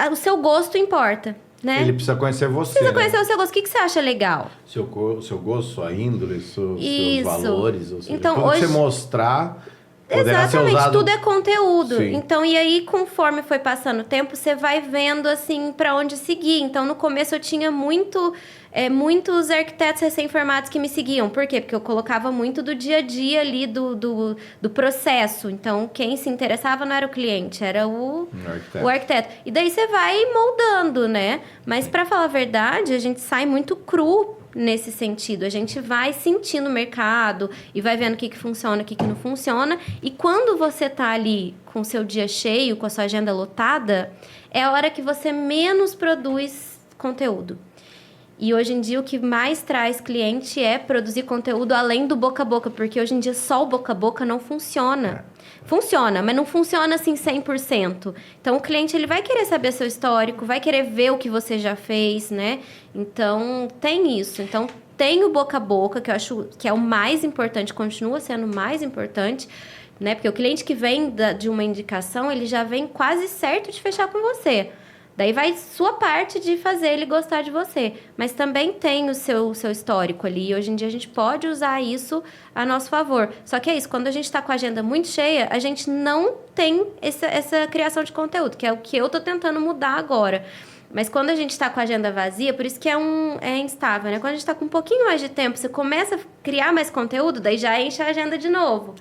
o seu gosto importa, né? Ele precisa conhecer você, Precisa conhecer o seu gosto. O que você acha legal? Seu gosto, sua índole, seus Isso. valores. Ou seja, Então, tudo hoje... que você mostrar... poderá ser Exatamente, usado... tudo é conteúdo. Sim. Então, e aí, conforme foi passando o tempo, você vai vendo, assim, para onde seguir. Então, no começo, eu tinha muitos arquitetos recém-formados que me seguiam. Por quê? Porque eu colocava muito do dia a dia ali, do processo. Então, quem se interessava não era o cliente, era o arquiteto. E daí, você vai moldando, né? Mas, para falar a verdade, a gente sai muito cru nesse sentido. A gente vai sentindo o mercado e vai vendo o que funciona, o que não funciona. E quando você tá ali com o seu dia cheio, com a sua agenda lotada, é a hora que você menos produz conteúdo. E hoje em dia o que mais traz cliente é produzir conteúdo além do boca a boca, porque hoje em dia só o boca a boca não funciona. Funciona, mas não funciona assim 100%. Então, o cliente ele vai querer saber seu histórico, vai querer ver o que você já fez, né? Então, tem isso. Então, tem o boca a boca, que eu acho que é o mais importante, continua sendo o mais importante, né? Porque o cliente que vem de uma indicação, ele já vem quase certo de fechar com você. Daí vai sua parte de fazer ele gostar de você. Mas também tem o seu histórico ali. E hoje em dia a gente pode usar isso a nosso favor. Só que é isso, quando a gente está com a agenda muito cheia, a gente não tem essa criação de conteúdo, que é o que eu tô tentando mudar agora. Mas quando a gente está com a agenda vazia, por isso que é instável, né? Quando a gente está com um pouquinho mais de tempo, você começa a criar mais conteúdo, daí já enche a agenda de novo.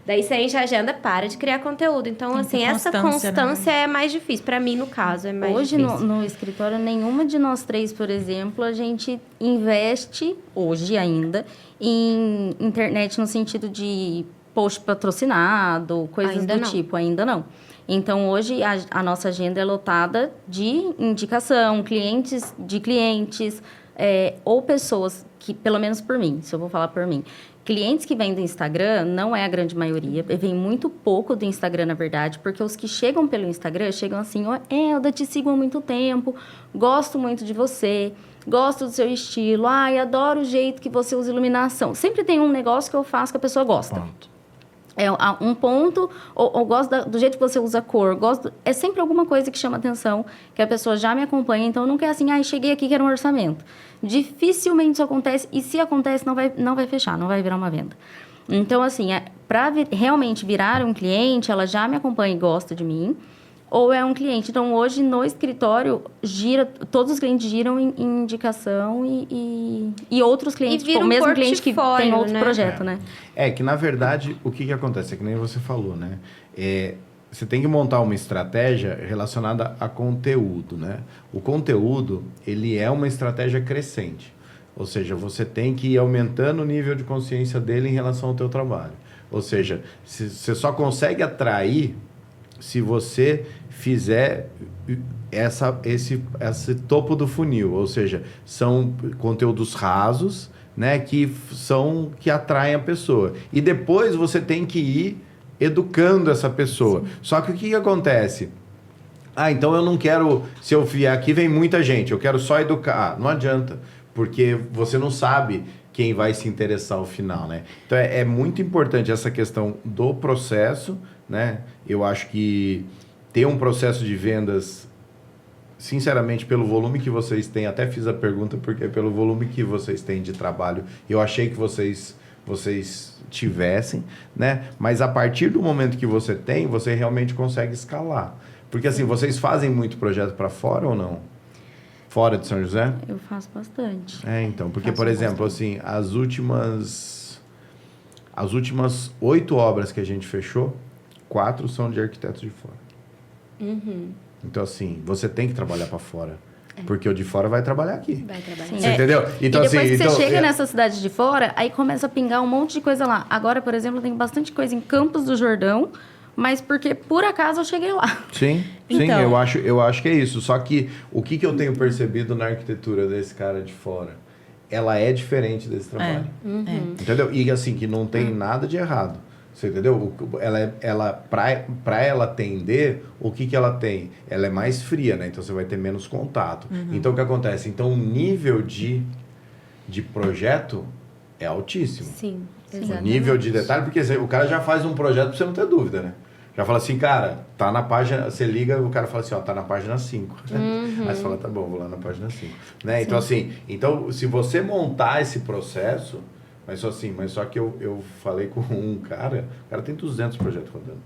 Daí você enche a agenda, para de criar conteúdo. Então, assim, essa constância é mais difícil. Para mim, no caso, é mais difícil. Hoje, no escritório, nenhuma de nós três, por exemplo, a gente investe, hoje ainda, em internet no sentido de post patrocinado, coisas Ainda do não. tipo. Ainda não. Então, hoje, a nossa agenda é lotada de indicação, clientes de clientes, ou pessoas que, pelo menos por mim, se eu vou falar por mim, clientes que vêm do Instagram, não é a grande maioria, vem muito pouco do Instagram, na verdade, porque os que chegam pelo Instagram, chegam assim, Elda, te sigo há muito tempo, gosto muito de você, gosto do seu estilo, adoro o jeito que você usa iluminação. Sempre tem um negócio que eu faço que a pessoa gosta. Ponto. Um ponto, ou gosto do jeito que você usa a cor, é sempre alguma coisa que chama atenção, que a pessoa já me acompanha, então não quer assim, cheguei aqui, quero um orçamento. Dificilmente isso acontece, e se acontece, não vai fechar, não vai virar uma venda. Então, assim, para realmente virar um cliente, ela já me acompanha e gosta de mim, ou é um cliente. Então, hoje, no escritório, todos os clientes giram em indicação e outros clientes, vira o mesmo um cliente que tem outro né? projeto, né? Que, na verdade, o que acontece? É que nem você falou, né? Você tem que montar uma estratégia relacionada a conteúdo, né? O conteúdo, ele é uma estratégia crescente. Ou seja, você tem que ir aumentando o nível de consciência dele em relação ao teu trabalho. Ou seja, você só consegue atrair se você fizer esse topo do funil. Ou seja, são conteúdos rasos, né? Que atraem a pessoa. E depois você tem que ir educando essa pessoa. Sim. Só que o que acontece? Então eu não quero... Se eu vier aqui, vem muita gente. Eu quero só educar. Não adianta. Porque você não sabe quem vai se interessar ao final, né? Então é muito importante essa questão do processo, né? Eu acho que ter um processo de vendas sinceramente, pelo volume que vocês têm, até fiz a pergunta porque pelo volume que vocês têm de trabalho, eu achei que vocês tivessem, né? Mas a partir do momento que você tem, você realmente consegue escalar. Porque assim, vocês fazem muito projeto para fora ou não? Fora de São José? Eu faço bastante. Então, porque, por exemplo, assim, as últimas 8 obras que a gente fechou, 4 são de arquitetos de fora. Então, assim, você tem que trabalhar para fora. Porque o de fora vai trabalhar aqui. Vai trabalhar. Sim. Você entendeu? Então, e depois assim, que você chega nessa cidade de fora, aí começa a pingar um monte de coisa lá. Agora, por exemplo, tem bastante coisa em Campos do Jordão, mas porque por acaso eu cheguei lá. Sim, Então. eu acho que é isso. Só que o que eu tenho percebido na arquitetura desse cara de fora, ela é diferente desse trabalho. Entendeu? E assim, que não tem nada de errado. Você entendeu? Para ela atender, o que ela tem? Ela é mais fria, né? Então você vai ter menos contato. Então o que acontece? Então o nível de projeto é altíssimo. Sim, O exatamente. nível de detalhe, porque o cara já faz um projeto pra você não ter dúvida, né? Já fala assim, cara, tá na página... Você liga, o cara fala assim, ó, tá na página 5. Aí você fala, tá bom, vou lá na página 5. Né? Então, assim, se você montar esse processo... Mas só que eu falei com o cara tem 200 projetos rodando.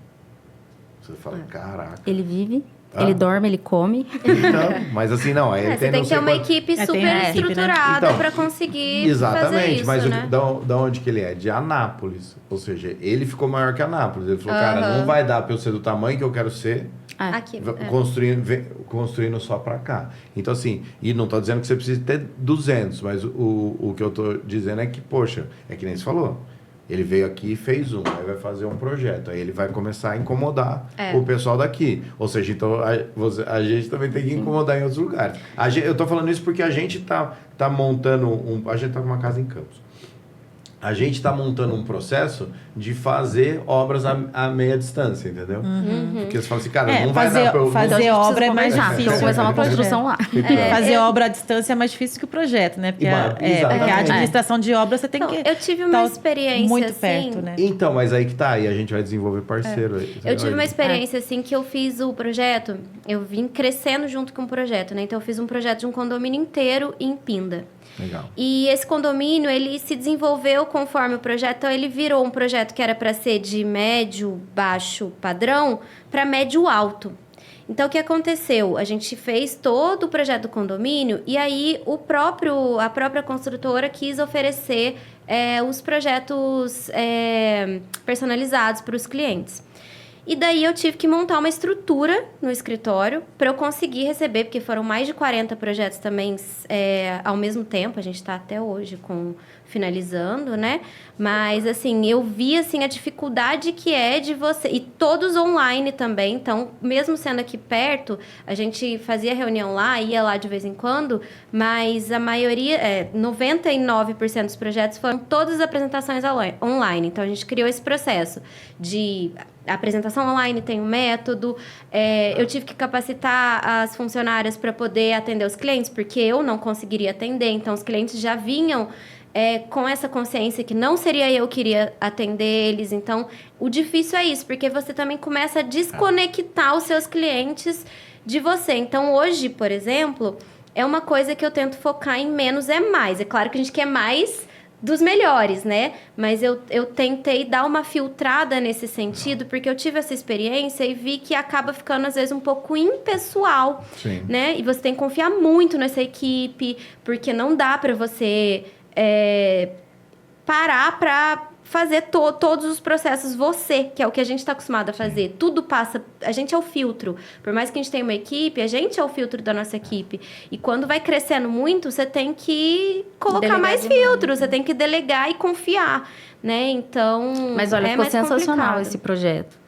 Você fala, caraca. Ele vive, ele dorme, ele come. Então, mas assim, não. Aí ele Você tem que ter uma equipe super tem uma equipe, né? estruturada Então, para conseguir exatamente, fazer isso, mas né? da onde que ele é? De Anápolis. Ou seja, ele ficou maior que Anápolis. Ele falou, cara, não vai dar para eu ser do tamanho que eu quero ser, Aqui. construindo só para cá. Então, assim, e não tô dizendo que você precisa ter 200, mas o que eu tô dizendo é que, poxa, é que nem você falou. Ele veio aqui e fez aí vai fazer um projeto, aí ele vai começar a incomodar o pessoal daqui. Ou seja, então a gente também tem que incomodar em outros lugares. Eu tô falando isso porque a gente tá montando a gente tá com uma casa em Campos. A gente está montando um processo de fazer obras a meia distância, entendeu? Porque você fala assim, cara, não vai dar para eu... fazer obra é mais Então difícil. começar uma construção lá. Fazer obra à distância é mais difícil que o projeto, né? Porque, porque a administração de obra você tem Então, que... eu tive uma experiência muito assim... perto, né? Então, mas aí que tá, e a gente vai desenvolver parceiro. Aí, Eu tive uma experiência assim que eu fiz o projeto, eu vim crescendo junto com o projeto, né? Então eu fiz um projeto de um condomínio inteiro em Pinda. Legal. E esse condomínio, ele se desenvolveu conforme o projeto, então ele virou um projeto que era para ser de médio, baixo padrão para médio alto. Então, o que aconteceu? A gente fez todo o projeto do condomínio e aí a própria construtora quis oferecer os projetos personalizados para os clientes. E daí eu tive que montar uma estrutura no escritório para eu conseguir receber, porque foram mais de 40 projetos também ao mesmo tempo. A gente está até hoje finalizando, né? Mas, assim, eu vi, assim, a dificuldade que é de você... E todos online também. Então, mesmo sendo aqui perto, a gente fazia reunião lá, ia lá de vez em quando, mas a maioria, 99% dos projetos foram todas apresentações online. Então, a gente criou esse processo de... A apresentação online tem um método, eu tive que capacitar as funcionárias para poder atender os clientes, porque eu não conseguiria atender, então os clientes já vinham com essa consciência que não seria eu que iria atender eles. Então, o difícil é isso, porque você também começa a desconectar os seus clientes de você. Então, hoje, por exemplo, é uma coisa que eu tento focar em menos é mais. É claro que a gente quer mais... dos melhores, né? Mas eu tentei dar uma filtrada nesse sentido, porque eu tive essa experiência e vi que acaba ficando, às vezes, um pouco impessoal, Sim. né? E você tem que confiar muito nessa equipe, porque não dá para você parar para fazer todos os processos você, que é o que a gente está acostumado a fazer. Tudo passa... A gente é o filtro. Por mais que a gente tenha uma equipe, a gente é o filtro da nossa equipe. E quando vai crescendo muito, você tem que colocar Delegar mais demais, filtros. Você tem que delegar e confiar, né? Então, Mas olha, ficou mais sensacional complicado. esse projeto.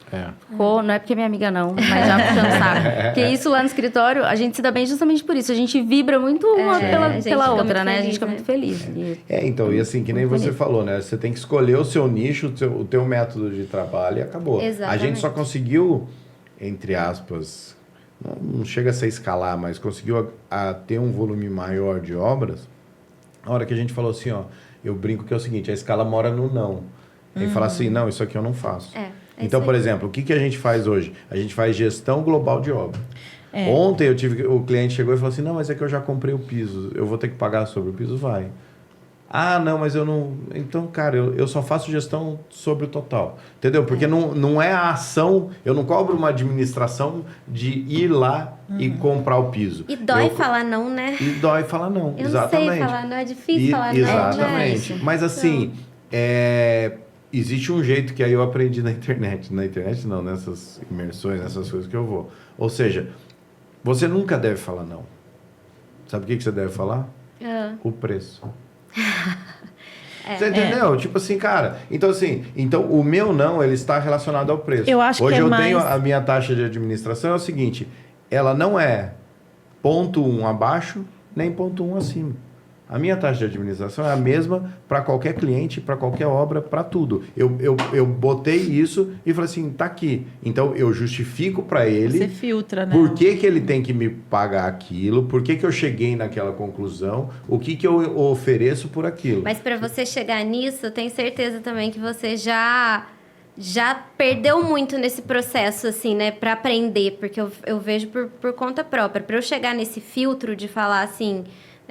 Ficou, não é porque é minha amiga não, mas já puxando saco. Porque isso lá no escritório, a gente se dá bem justamente por isso. A gente vibra muito uma a gente pela fica outra, muito né? A gente feliz, fica né? muito feliz. Então, e assim, que nem você falou, né? Você tem que escolher o seu nicho, o teu método de trabalho e acabou. Exatamente. A gente só conseguiu, entre aspas, não chega a ser escalar, mas conseguiu a ter um volume maior de obras, a hora que a gente falou assim, ó, eu brinco que é o seguinte, a escala mora no não. Aí fala assim, não, isso aqui eu não faço. Então, por exemplo, o que a gente faz hoje? A gente faz gestão global de obra. Ontem o cliente chegou e falou assim, não, mas é que eu já comprei o piso, eu vou ter que pagar sobre o piso? Vai. Ah, não, mas eu não... Então, cara, eu só faço gestão sobre o total. Entendeu? Porque não é a ação... Eu não cobro uma administração de ir lá e comprar o piso. E dói falar não, né? E dói falar não, Eu exatamente. não sei falar não, é difícil falar não. Exatamente. Né? Mas assim, existe um jeito que aí eu aprendi na internet. Na internet não, nessas imersões, nessas coisas que eu vou. Ou seja, você nunca deve falar não. Sabe o que você deve falar? O preço. Você entendeu? Tipo assim, cara. Então o meu não, ele está relacionado ao preço. Eu acho Hoje que eu tenho a minha taxa de administração é o seguinte, ela não é 0,1 abaixo, nem 0,1 acima. A minha taxa de administração é a mesma para qualquer cliente, para qualquer obra, para tudo. Eu botei isso e falei assim, tá aqui. Então, eu justifico para ele... Você filtra, né? Por que ele tem que me pagar aquilo, por que eu cheguei naquela conclusão, o que eu ofereço por aquilo. Mas para você chegar nisso, eu tenho certeza também que você já perdeu muito nesse processo, assim, né? Para aprender, porque eu vejo por conta própria. Para eu chegar nesse filtro de falar assim...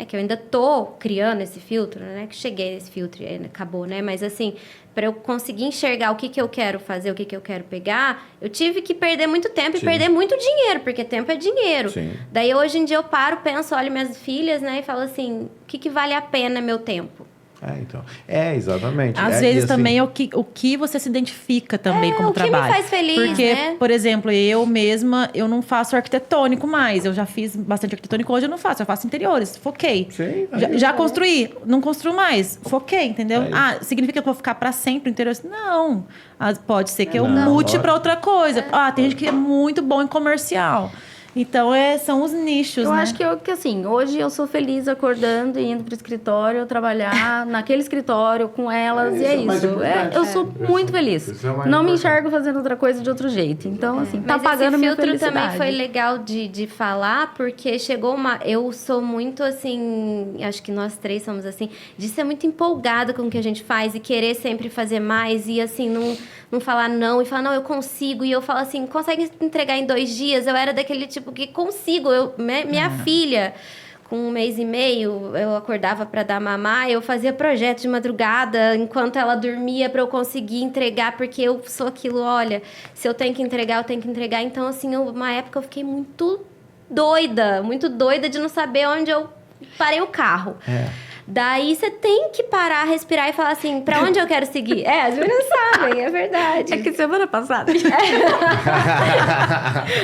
que eu ainda tô criando esse filtro, né? Que cheguei nesse filtro e acabou, né? Mas assim, para eu conseguir enxergar o que eu quero fazer, o que eu quero pegar, eu tive que perder muito tempo e perder muito dinheiro, porque tempo é dinheiro. Sim. Daí hoje em dia eu paro, penso, olho minhas filhas, né? E falo assim, o que vale a pena meu tempo? Então. Exatamente. Às vezes assim, também o que você se identifica também como trabalho. O que me faz feliz, porque, né? Por exemplo, eu mesma, eu não faço arquitetônico mais. Eu já fiz bastante arquitetônico, hoje eu não faço. Eu faço interiores, foquei. Sim, já construí, não construo mais. Foquei, entendeu? Significa que eu vou ficar para sempre no interior? Não. Pode ser que eu mude para outra coisa. Tem gente que é muito bom em comercial. Então, são os nichos, eu né? acho que assim, hoje eu sou feliz acordando e indo pro escritório, trabalhar naquele escritório com elas, e é isso. Eu sou muito feliz. Não me enxergo fazendo outra coisa de outro jeito. Então, assim, tá pagando minha felicidade. Esse filtro também foi legal de falar, porque chegou uma... Eu sou muito, assim, acho que nós três somos assim, de ser muito empolgada com o que a gente faz e querer sempre fazer mais e, assim, não falar não e falar, não, eu consigo. E eu falo assim, consegue entregar em 2 dias? Eu era daquele tipo que consigo. Minha filha, com 1 mês e meio, eu acordava para dar mamar, eu fazia projeto de madrugada enquanto ela dormia para eu conseguir entregar, porque eu sou aquilo, olha, se eu tenho que entregar, eu tenho que entregar. Então, assim, uma época eu fiquei muito doida de não saber onde eu parei o carro. Daí você tem que parar, respirar e falar assim, pra onde eu quero seguir? As meninas sabem, é verdade. É que semana passada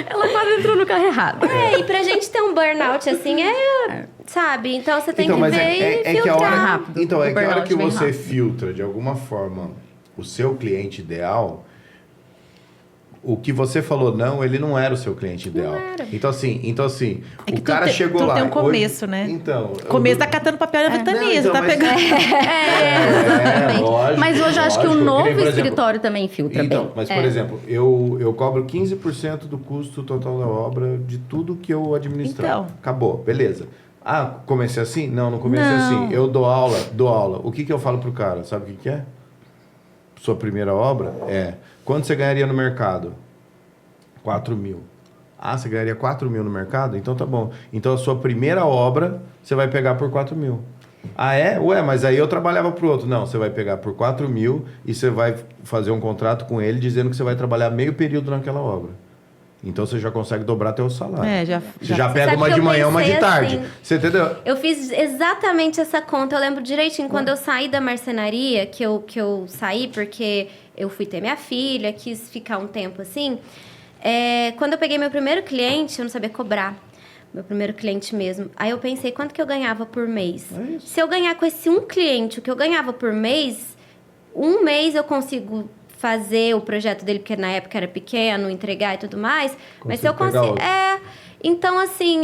ela quase entrou no carro errado. E pra gente ter um burnout assim, sabe? Então você tem que ver e filtrar rápido. Então, que a hora que você filtra, de alguma forma, o seu cliente ideal... O que você falou não, ele não era o seu cliente ideal. Não era. Então assim, o cara chegou lá... Tem um começo, né? Então... Começo tá catando papel na ventania, tá pegando... Exatamente. Lógico, mas hoje eu acho que o novo escritório também filtra bem. Mas, por exemplo, eu cobro 15% do custo total da obra de tudo que eu administrar. Então. Acabou, beleza. Comecei assim? Não comecei assim. Eu dou aula. O que eu falo pro cara? Sabe o que é? Sua primeira obra quanto você ganharia no mercado? 4 mil. Você ganharia 4 mil no mercado? Então tá bom. Então a sua primeira obra você vai pegar por 4 mil. Ué, mas aí eu trabalhava pro outro. Não, você vai pegar por 4 mil e você vai fazer um contrato com ele dizendo que você vai trabalhar meio período naquela obra. Então você já consegue dobrar teu salário. Você já pega uma de manhã, uma de tarde. Assim, você entendeu? Eu fiz exatamente essa conta. Eu lembro direitinho quando eu saí da marcenaria, que eu saí porque eu fui ter minha filha, quis ficar um tempo assim. Quando eu peguei meu primeiro cliente, eu não sabia cobrar. Meu primeiro cliente mesmo. Aí eu pensei, quanto que eu ganhava por mês? Se eu ganhar com esse um cliente o que eu ganhava por mês, 1 mês eu consigo fazer o projeto dele, porque na época era pequeno, entregar e tudo mais. Mas se eu consigo... Então, assim,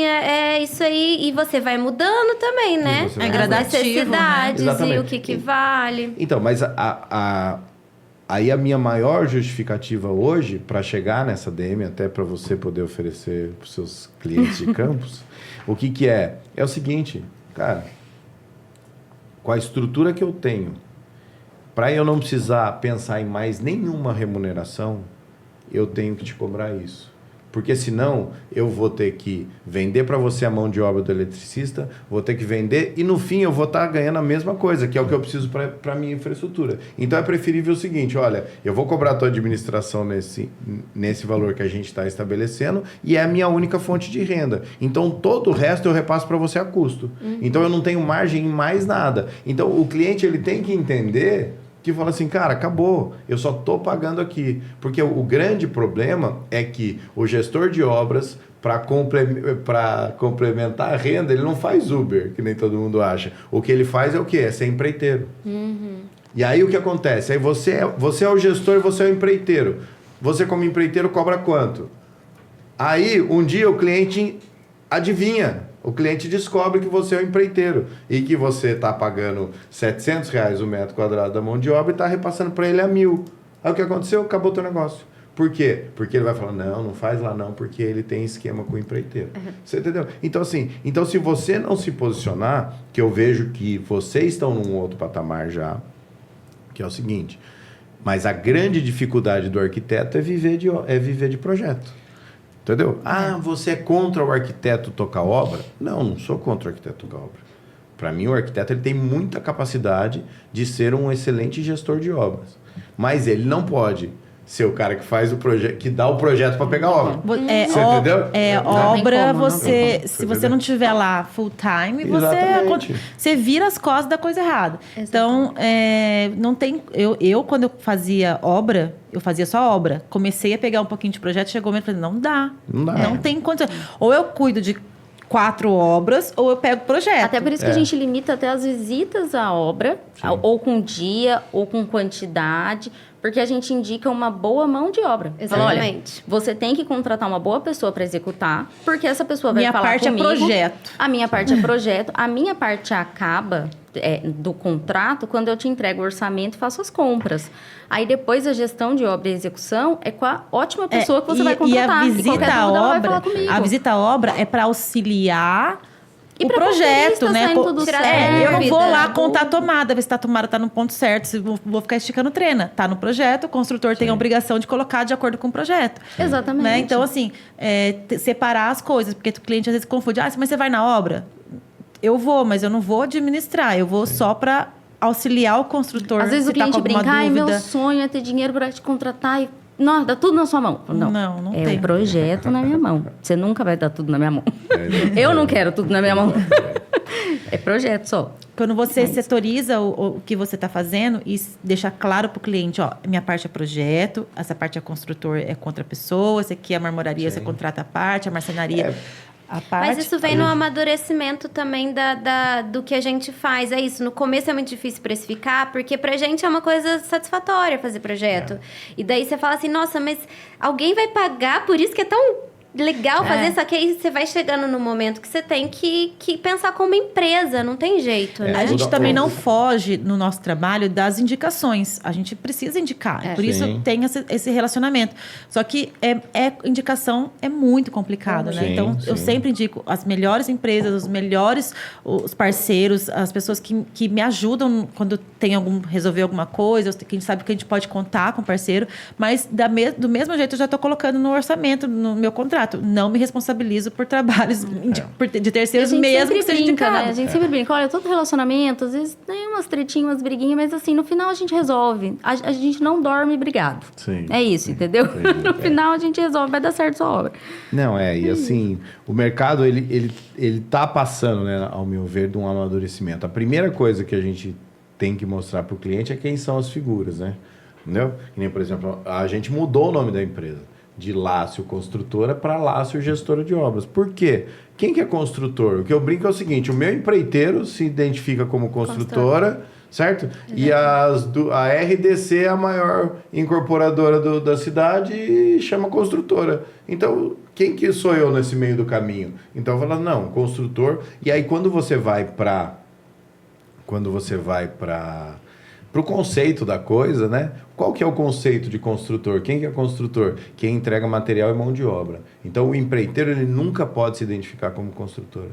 isso aí. E você vai mudando também, né? É gradativo, necessidades, né? E o que vale. Então, mas aí a minha maior justificativa hoje, para chegar nessa DM, até para você poder oferecer para os seus clientes de campus, o que é? É o seguinte, cara, com a estrutura que eu tenho, para eu não precisar pensar em mais nenhuma remuneração, eu tenho que te cobrar isso. Porque senão eu vou ter que vender para você a mão de obra do eletricista, vou ter que vender e no fim eu vou estar ganhando a mesma coisa, que é o que eu preciso para a minha infraestrutura. Então é preferível o seguinte, olha, eu vou cobrar a tua administração nesse valor que a gente está estabelecendo e é a minha única fonte de renda. Então todo o resto eu repasso para você a custo. Então eu não tenho margem em mais nada. Então o cliente ele tem que entender que fala assim, cara, acabou, eu só estou pagando aqui. Porque o grande problema é que o gestor de obras, para complementar a renda, ele não faz Uber, que nem todo mundo acha. O que ele faz é o quê? É ser empreiteiro. E aí o que acontece? Aí você é o gestor e você é o empreiteiro. Você como empreiteiro cobra quanto? Aí um dia o cliente adivinha. O cliente descobre que você é o empreiteiro e que você está pagando R$700 o metro quadrado da mão de obra e está repassando para ele a 1.000. Aí o que aconteceu? Acabou o teu negócio. Por quê? Porque ele vai falar, não faz lá não, porque ele tem esquema com o empreiteiro. Você entendeu? Então, assim, se você não se posicionar, que eu vejo que vocês estão num outro patamar já, que é o seguinte, mas a grande dificuldade do arquiteto é viver de projeto. Entendeu? Você é contra o arquiteto tocar obra? Não sou contra o arquiteto tocar obra. Para mim, o arquiteto ele tem muita capacidade de ser um excelente gestor de obras. Mas ele não pode ser o cara que faz o projeto, que dá o projeto para pegar a obra. Você entendeu? Obra, como, se você não tiver lá full time, você vira as costas da coisa errada. Exatamente. Então, não tem... Eu, quando eu fazia obra, eu fazia só obra. Comecei a pegar um pouquinho de projeto, chegou o momento e falei, não dá. Não tem condição. Ou eu cuido de 4 obras, ou eu pego projeto. Até por isso que a gente limita até as visitas à obra, ou com dia, ou com quantidade, porque a gente indica uma boa mão de obra. Exatamente. Fala, olha, você tem que contratar uma boa pessoa para executar, porque essa pessoa vai falar comigo. Minha parte é projeto. A minha parte é projeto. A minha parte acaba do contrato quando eu te entrego o orçamento e faço as compras. Aí depois a gestão de obra e execução é com a ótima pessoa que você vai contratar. E a visita à obra, é para auxiliar o projeto, né? Eu não vou lá contar a tomada, ver se a tomada está no ponto certo, se vou ficar esticando trena. Tá no projeto, o construtor tem a obrigação de colocar de acordo com o projeto. Exatamente. Né? Então, assim, separar as coisas, porque o cliente às vezes confunde. Mas você vai na obra? Eu vou, mas eu não vou administrar. Eu vou só para auxiliar o construtor. Às vezes o cliente brinca, meu sonho é ter dinheiro para te contratar e não, dá tudo na sua mão. Não tem. É um projeto na minha mão. Você nunca vai dar tudo na minha mão. Eu não quero tudo na minha mão. É projeto só. Quando você setoriza o que você está fazendo e deixa claro para o cliente, minha parte é projeto, essa parte é construtor, é contra a pessoa, essa aqui é a marmoraria, você contrata a parte, a marcenaria... Mas isso vem no amadurecimento também do que a gente faz. É isso, no começo é muito difícil precificar, porque pra gente é uma coisa satisfatória fazer projeto. E daí você fala assim, nossa, mas alguém vai pagar por isso que é tão legal fazer, só que aí você vai chegando no momento que você tem que pensar como empresa, não tem jeito, né? A gente também não foge no nosso trabalho das indicações. A gente precisa indicar, por isso tem esse relacionamento. Só que indicação é muito complicado, né? Então, eu sempre indico as melhores empresas, os parceiros, as pessoas que me ajudam quando tem resolver alguma coisa, que a gente sabe que a gente pode contar com o parceiro, mas do mesmo jeito eu já estou colocando no orçamento, no meu contrato. Não me responsabilizo por trabalhos de terceiros, mesmo que seja indicado. Né? A gente sempre brinca. Olha, todo relacionamento, às vezes tem umas tretinhas, umas briguinhas, mas assim, no final a gente resolve. A gente não dorme brigado. Sim. É isso, entendeu? No final a gente resolve, vai dar certo sua obra. Não, e assim, o mercado, ele tá passando, né, ao meu ver, de um amadurecimento. A primeira coisa que a gente tem que mostrar para o cliente é quem são as figuras, né? Entendeu? Que nem, por exemplo, a gente mudou o nome da empresa. De Lácio Construtora para Lácio Gestora de Obras. Por quê? Quem que é construtor? O que eu brinco é o seguinte, o meu empreiteiro se identifica como construtora, certo? E a RDC é a maior incorporadora da cidade e chama construtora. Então, quem que sou eu nesse meio do caminho? Então, eu falo, não, construtor. E aí, quando você vai para o conceito da coisa, né? Qual que é o conceito de construtor? Quem que é construtor? Quem entrega material e mão de obra. Então, o empreiteiro, ele nunca pode se identificar como construtora.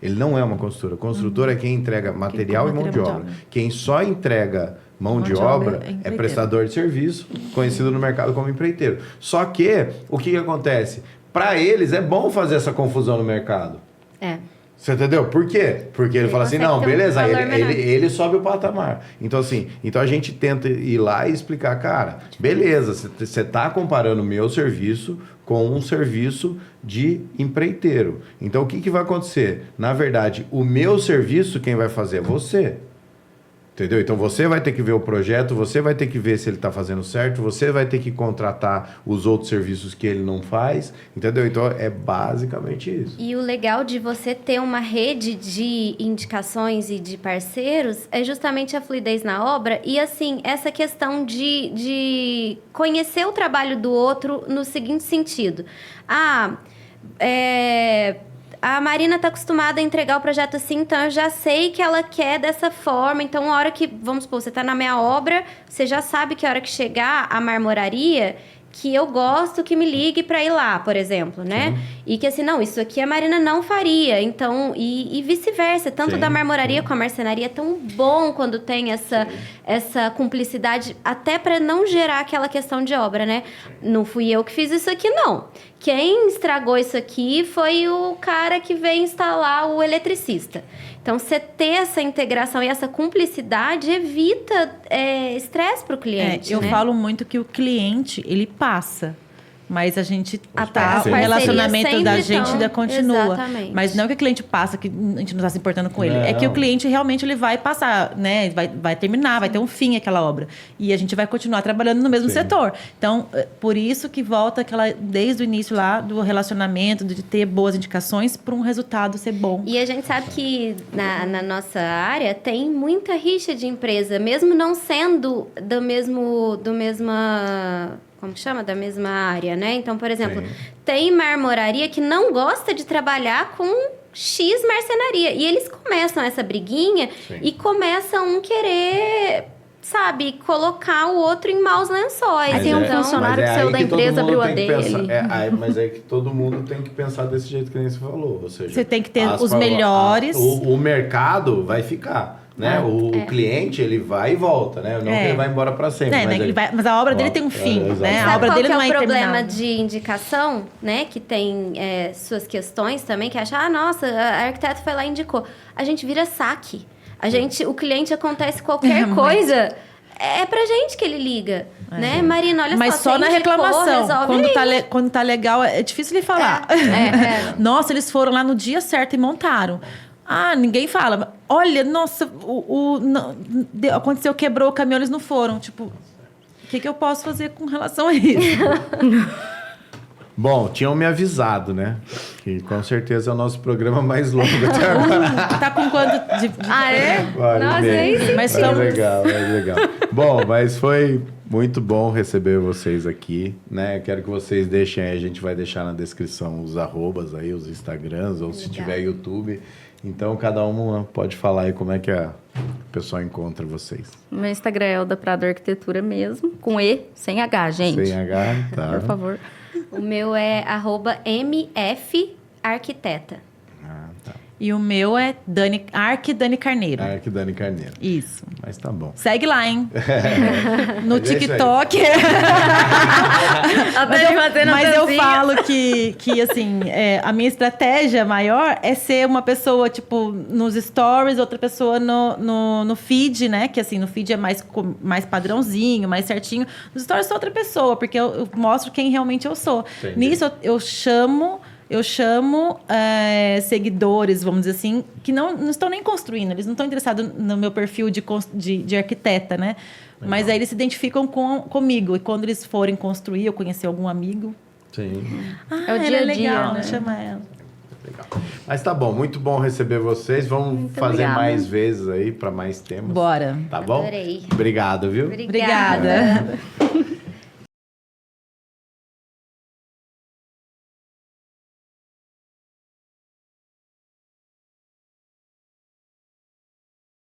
Ele não é uma construtora. Construtor é quem entrega material e mão de obra. Quem só entrega mão de obra é prestador de serviço, conhecido no mercado como empreiteiro. Só que, o que acontece? para eles é bom fazer essa confusão no mercado. É. Você entendeu? Por quê? Porque ele fala assim, não, beleza, ele sobe o patamar. Então, assim, a gente tenta ir lá e explicar, cara, beleza, você está comparando o meu serviço com um serviço de empreiteiro. Então, o que vai acontecer? Na verdade, o meu serviço, quem vai fazer é você. Entendeu? Então, você vai ter que ver o projeto, você vai ter que ver se ele está fazendo certo, você vai ter que contratar os outros serviços que ele não faz, entendeu? Então, é basicamente isso. E o legal de você ter uma rede de indicações e de parceiros é justamente a fluidez na obra e, assim, essa questão de conhecer o trabalho do outro no seguinte sentido. A Marina está acostumada a entregar o projeto assim, então eu já sei que ela quer dessa forma. Então, a hora que, vamos supor, você está na minha obra, você já sabe que a hora que chegar a marmoraria, que eu gosto que me ligue para ir lá, por exemplo, né? Sim. E que assim, não, isso aqui a Marina não faria. Então, e vice-versa. Tanto da marmoraria com a marcenaria é tão bom quando tem essa cumplicidade, até para não gerar aquela questão de obra, né? Não fui eu que fiz isso aqui, não. Quem estragou isso aqui foi o cara que veio instalar, o eletricista. Então, você ter essa integração e essa cumplicidade evita estresse para o cliente. Eu falo muito que o cliente, ele passa. Mas a gente o relacionamento da gente ainda continua. Exatamente. Mas não que o cliente passa, que a gente não está se importando com ele. É que o cliente realmente ele vai passar, né? Vai terminar, vai ter um fim aquela obra. E a gente vai continuar trabalhando no mesmo setor. Então, por isso que volta desde o início lá do relacionamento, de ter boas indicações para um resultado ser bom. E a gente sabe que na nossa área tem muita rixa de empresa, mesmo não sendo do mesma... como que chama? Da mesma área, né? Então, por exemplo, tem marmoraria que não gosta de trabalhar com X marcenaria. E eles começam essa briguinha e começam querer, sabe, colocar o outro em maus lençóis. Aí tem um funcionário que saiu da empresa, abriu a dele. Mas é que todo mundo tem que pensar desse jeito que nem você falou. Ou seja, você tem que ter os melhores. O mercado vai ficar. Né? O cliente, ele vai e volta, né? Não que ele vai embora para sempre. Mas a obra dele tem um fim, né? A obra dele não é o problema terminada. de indicação, né? Que tem suas questões também, que acha, nossa, a arquiteta foi lá e indicou. A gente vira saque. O cliente acontece qualquer coisa... É pra gente que ele liga, né? Marina, olha mas só, na reclamação. Quando tá legal, é difícil de falar. Nossa, eles foram lá no dia certo e montaram. Ninguém fala. Olha, nossa, aconteceu, quebrou o caminhão, eles não foram. Tipo, o que eu posso fazer com relação a isso? Bom, tinham me avisado, né? Que com certeza é o nosso programa mais longo até agora. Tá com quanto de... Nossa, nem sei. Mas legal. Bom, mas foi muito bom receber vocês aqui, né? Eu quero que vocês deixem aí, a gente vai deixar na descrição os arrobas aí, os Instagrams, ou se tiver YouTube. Então, cada um pode falar aí como é que o pessoal encontra vocês. Meu Instagram é Elda Prado Arquitetura mesmo, com E, sem H, gente. Sem H, tá. Por favor. O meu é @mfarquiteta. Tá. E o meu é Dani Carneiro. Dani Carneiro. Isso. Mas tá bom. Segue lá, hein? No TikTok. Mas eu falo que assim, a minha estratégia maior é ser uma pessoa, tipo, nos stories, outra pessoa no feed, né? Que assim, no feed é mais padrãozinho, mais certinho. Nos stories sou outra pessoa, porque eu mostro quem realmente eu sou. Entendi. Nisso eu chamo seguidores, vamos dizer assim, que não estão nem construindo, eles não estão interessados no meu perfil de arquiteta, né? Legal. Mas aí eles se identificam comigo. E quando eles forem construir ou conhecer algum amigo... Sim. É o dia a dia, legal, né? Chama ela. Legal. Mas tá bom, muito bom receber vocês. Vamos muito fazer obrigada. Mais vezes aí, para mais temas. Bora. Tá bom? Adorei. Obrigado, viu? Obrigada.